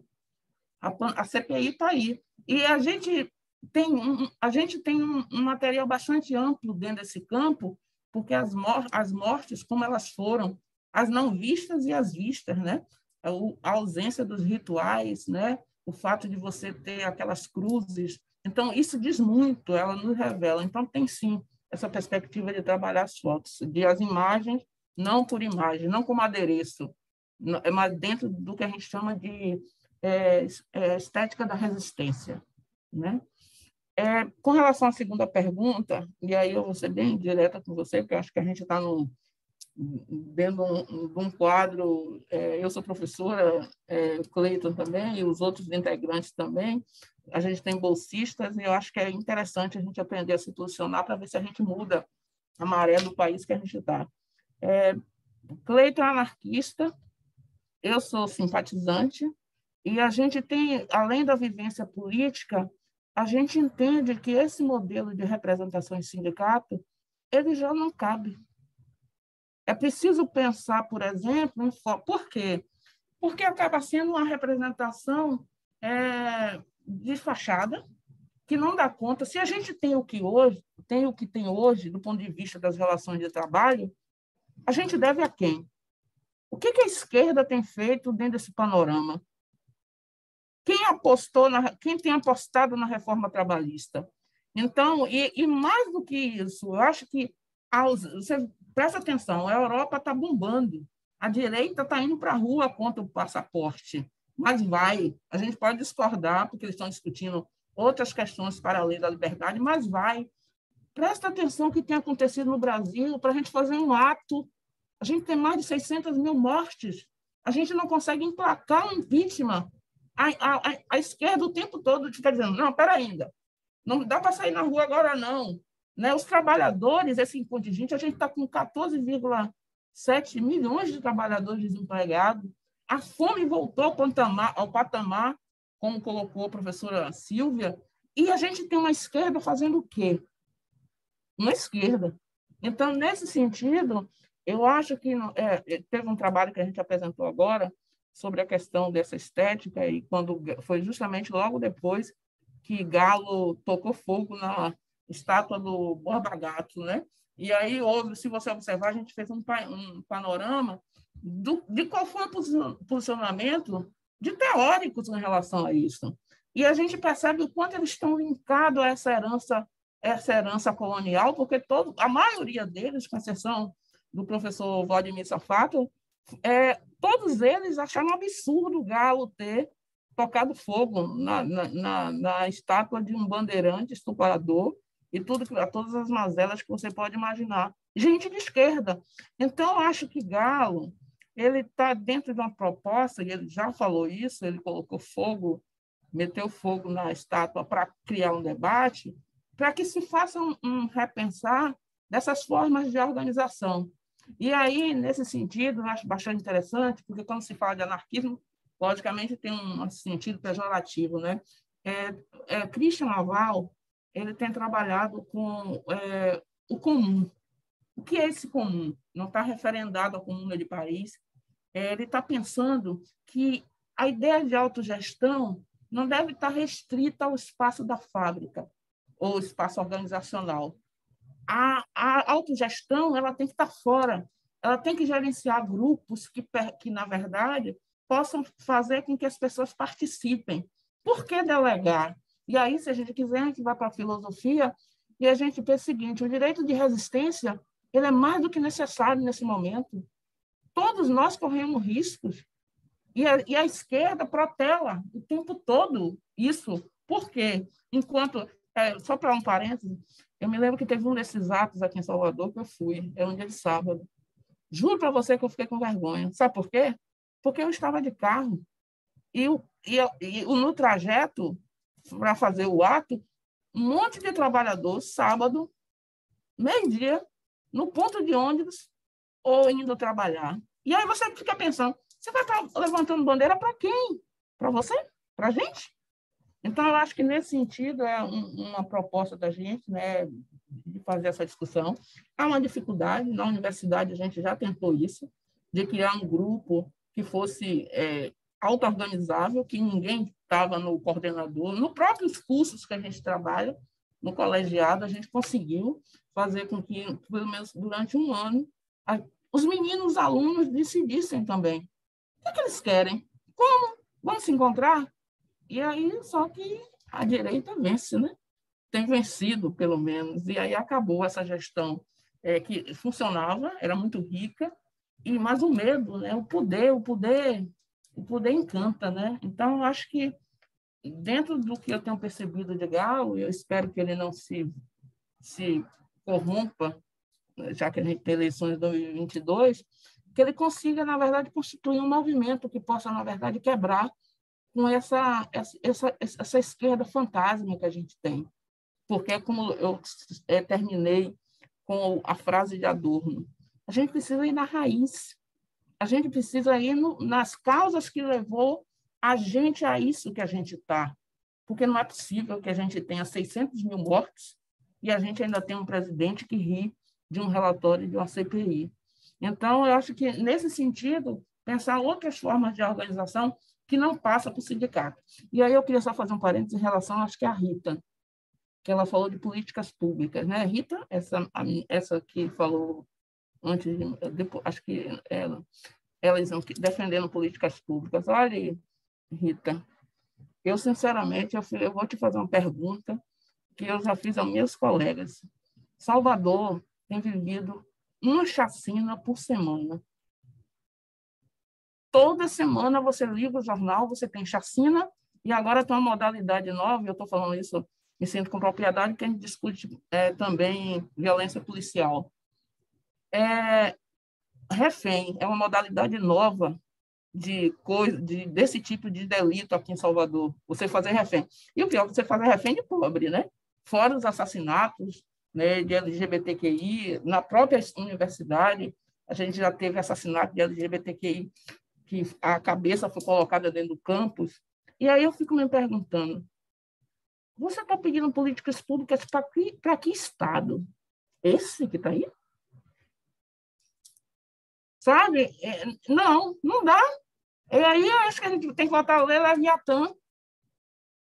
A CPI está aí. E a gente tem um material bastante amplo dentro desse campo, porque as mortes, como elas foram, as não vistas e as vistas, né? A ausência dos rituais, né? O fato de você ter aquelas cruzes. Então, isso diz muito, ela nos revela. Então, tem sim essa perspectiva de trabalhar as fotos, de as imagens, não por imagem, não como adereço, mas dentro do que a gente chama de estética da resistência, né? Com relação à segunda pergunta, e aí eu vou ser bem direta com você, porque eu acho que a gente está dentro de um quadro, eu sou professora, Cleiton também, e os outros integrantes também, a gente tem bolsistas, e eu acho que é interessante a gente aprender a se posicionar para ver se a gente muda a maré do país que a gente está. Cleiton é anarquista, eu sou simpatizante, e a gente tem, além da vivência política, a gente entende que esse modelo de representação em sindicato, ele já não cabe. É preciso pensar, por exemplo, por quê? Porque acaba sendo uma representação de fachada, que não dá conta. Se a gente tem o que tem hoje, do ponto de vista das relações de trabalho, a gente deve a quem? O que a esquerda tem feito dentro desse panorama? Quem tem apostado na reforma trabalhista? Então, e mais do que isso, eu acho que você presta atenção, a Europa está bombando, a direita está indo para a rua contra o passaporte, mas vai, a gente pode discordar, porque eles estão discutindo outras questões para a lei da liberdade, mas vai. Presta atenção no que tem acontecido no Brasil para a gente fazer um ato. A gente tem mais de 600 mil mortes, a gente não consegue emplacar um impeachment. A esquerda o tempo todo fica dizendo, não, espera ainda, não dá para sair na rua agora, não. Né? Os trabalhadores, esse contingente, a gente está com 14,7 milhões de trabalhadores desempregados. A fome voltou ao patamar, como colocou a professora Silvia, e a gente tem uma esquerda fazendo o quê? Uma esquerda. Então, nesse sentido, eu acho que teve um trabalho que a gente apresentou agora sobre a questão dessa estética, e quando foi justamente logo depois que Galo tocou fogo na estátua do Borba Gato, né? E aí houve, se você observar, a gente fez um panorama de qual foi o posicionamento de teóricos em relação a isso. E a gente percebe o quanto eles estão linkados a essa herança colonial, porque a maioria deles, com exceção do professor Vladimir Safato, todos eles acharam um absurdo o Galo ter tocado fogo na estátua de um bandeirante estuprador e todas as mazelas que você pode imaginar. Gente de esquerda. Então, acho que Galo ele está dentro de uma proposta, e ele já falou isso, ele colocou fogo, meteu fogo na estátua para criar um debate, para que se faça um repensar dessas formas de organização. E aí, nesse sentido, eu acho bastante interessante, porque quando se fala de anarquismo, logicamente tem um sentido pejorativo, né? Christian Laval, ele tem trabalhado com o comum. O que é esse comum? Não está referendado ao Comuna de Paris. Ele está pensando que a ideia de autogestão não deve estar restrita ao espaço da fábrica ou espaço organizacional. A autogestão ela tem que estar fora. Ela tem que gerenciar grupos que na verdade, possam fazer com que as pessoas participem. Por que delegar? E aí, se a gente quiser, a gente vai para a filosofia e a gente pensa o seguinte, o direito de resistência ele é mais do que necessário nesse momento. Todos nós corremos riscos. E a esquerda protela o tempo todo isso. Por quê? Enquanto... só para um parênteses, eu me lembro que teve um desses atos aqui em Salvador que eu fui. Era um dia de sábado. Juro para você que eu fiquei com vergonha. Sabe por quê? Porque eu estava de carro. E no trajeto, para fazer o ato, um monte de trabalhador, sábado, meio-dia, no ponto de ônibus ou indo trabalhar. E aí você fica pensando, você vai estar levantando bandeira para quem? Para você? Para a gente? Então, eu acho que, nesse sentido, é uma proposta da gente, né, de fazer essa discussão. Há uma dificuldade, na universidade a gente já tentou isso, de criar um grupo que fosse auto-organizável, que ninguém estava no coordenador. No próprios cursos que a gente trabalha, no colegiado, a gente conseguiu fazer com que, pelo menos durante um ano, os meninos, os alunos, decidissem também. O que eles querem? Como? Vamos se encontrar? E aí, só que a direita vence, né? Tem vencido, pelo menos, e aí acabou essa gestão que funcionava, era muito rica, mas o medo, né? O poder encanta, né? Então, eu acho que, dentro do que eu tenho percebido de Galo, eu espero que ele não se corrompa já que a gente tem eleições em 2022, que ele consiga, na verdade, constituir um movimento que possa, na verdade, quebrar com essa esquerda fantasma que a gente tem. Porque, como eu terminei com a frase de Adorno, a gente precisa ir na raiz, a gente precisa ir nas causas que levou a gente a isso que a gente está. Porque não é possível que a gente tenha 600 mil mortos e a gente ainda tem um presidente que ri de um relatório de uma CPI. Então, eu acho que, nesse sentido, pensar outras formas de organização que não passa por sindicato. E aí eu queria só fazer um parênteses em relação, acho que a Rita, que ela falou de políticas públicas, né? Rita, essa que falou antes, depois, acho que elas defendendo políticas públicas. Olha, Rita, eu, sinceramente, eu vou te fazer uma pergunta que eu já fiz aos meus colegas. Salvador tem vivido uma chacina por semana. Toda semana você liga o jornal, você tem chacina, e agora tem uma modalidade nova, e eu estou falando isso, me sinto com propriedade, que a gente discute também violência policial. Refém é uma modalidade nova desse tipo de delito aqui em Salvador, você fazer refém. E o pior é que você fazer refém de pobre, né? Fora os assassinatos, né, de LGBTQI, na própria universidade, a gente já teve assassinato de LGBTQI, que a cabeça foi colocada dentro do campus. E aí eu fico me perguntando, você está pedindo políticas públicas para que Estado? Esse que está aí? Sabe? Não dá. E aí eu acho que a gente tem que voltar a ler Leviatã.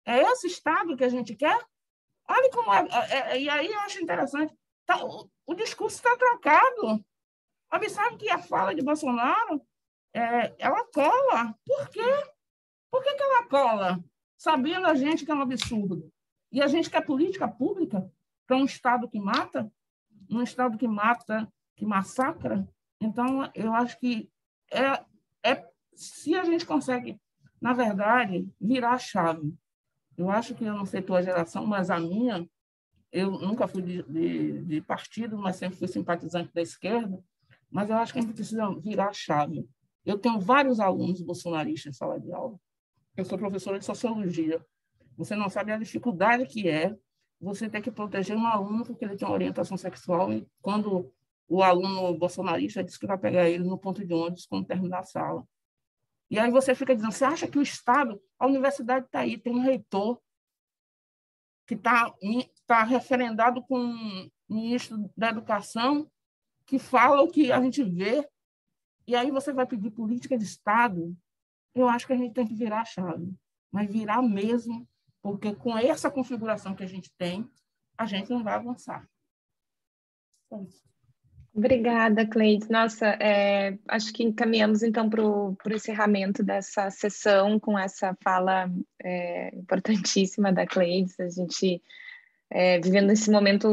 É esse Estado que a gente quer? Olha como e aí eu acho interessante. O discurso está trocado. Observe que a fala de Bolsonaro, ela cola. Por quê? Por que ela cola? Sabendo a gente que é um absurdo. E a gente quer política pública para um Estado que mata, que massacra. Então, eu acho que se a gente consegue, na verdade, virar a chave. Eu acho que, eu não sei tua geração, mas a minha, eu nunca fui de partido, mas sempre fui simpatizante da esquerda, mas eu acho que a gente precisa virar a chave. Eu tenho vários alunos bolsonaristas em sala de aula. Eu sou professora de sociologia. Você não sabe a dificuldade que é você ter que proteger um aluno porque ele tem uma orientação sexual e quando o aluno bolsonarista diz que vai pegar ele no ponto de ônibus quando terminar a sala. E aí você fica dizendo, você acha que o Estado, a universidade está aí, tem um reitor que está referendado com o ministro da Educação, que fala o que a gente vê, e aí você vai pedir política de Estado. Eu acho que a gente tem que virar a chave, mas virar mesmo, porque com essa configuração que a gente tem, a gente não vai avançar. Obrigada, Cleides. Nossa, acho que encaminhamos então para o encerramento dessa sessão com essa fala importantíssima da Cleides. A gente vivendo esse momento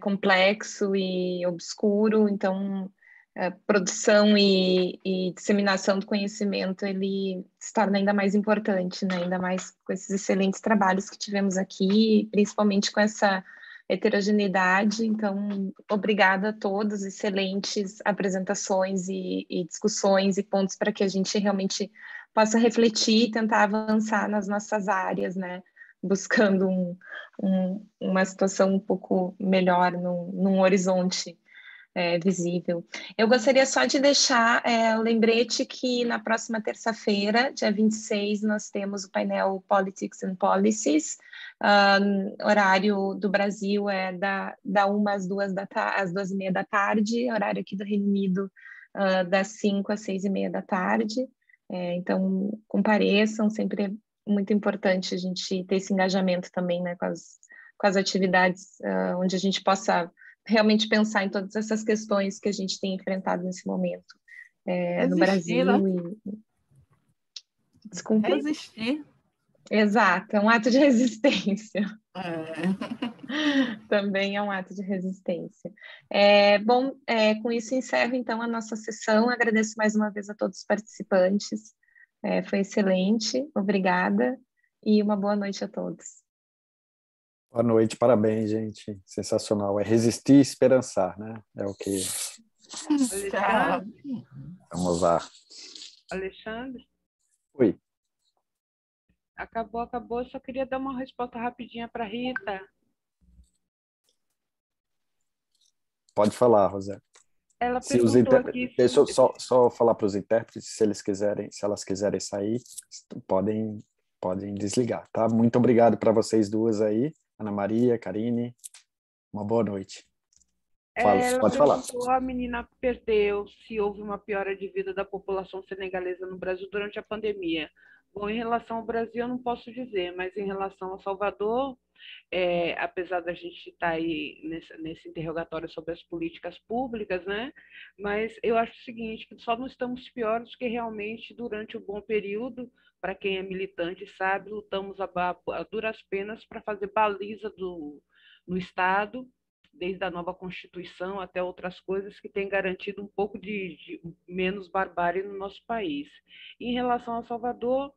complexo e obscuro, então produção e disseminação do conhecimento ele se torna ainda mais importante, né? Ainda mais com esses excelentes trabalhos que tivemos aqui, principalmente com essa heterogeneidade. Então, obrigada a todos, excelentes apresentações e discussões e pontos para que a gente realmente possa refletir e tentar avançar nas nossas áreas, né? Buscando uma situação um pouco melhor num horizonte visível. Eu gostaria só de deixar o lembrete que na próxima terça-feira, dia 26, nós temos o painel Politics and Policies. Horário do Brasil é da 1 às 2h30 da tarde, horário aqui do Reino Unido das 5 às 6h30 da tarde. Então, compareçam, sempre é muito importante a gente ter esse engajamento também, né, com as atividades onde a gente possa realmente pensar em todas essas questões que a gente tem enfrentado nesse momento no Brasil. Né? Desculpe. Resistir. Exato, é um ato de resistência. Também é um ato de resistência. Bom, com isso encerro então a nossa sessão. Agradeço mais uma vez a todos os participantes. Foi excelente, obrigada e uma boa noite a todos. Boa noite, parabéns, gente. Sensacional. É resistir e esperançar, né? É o que Alexandre, vamos lá. Alexandre, Oi, acabou. Eu só queria dar uma resposta rapidinha para Rita. pode falar, Rosé. Ela Se os perguntou aqui Deixa eu só falar para os intérpretes, se elas quiserem sair, podem desligar, tá? Muito obrigado para vocês duas aí, Ana Maria, Karine. Uma boa noite. ela Pode falar. perguntou, a menina perdeu, se houve uma piora de vida da população senegalesa no Brasil durante a pandemia. Bom, em relação ao Brasil, eu não posso dizer, mas em relação a Salvador, apesar da gente estar aí nesse interrogatório sobre as políticas públicas, né? Mas eu acho o seguinte, que só não estamos piores que realmente durante o bom período, para quem é militante sabe, lutamos a duras penas para fazer baliza no Estado, desde a nova Constituição até outras coisas que têm garantido um pouco de menos barbárie no nosso país. Em relação a Salvador,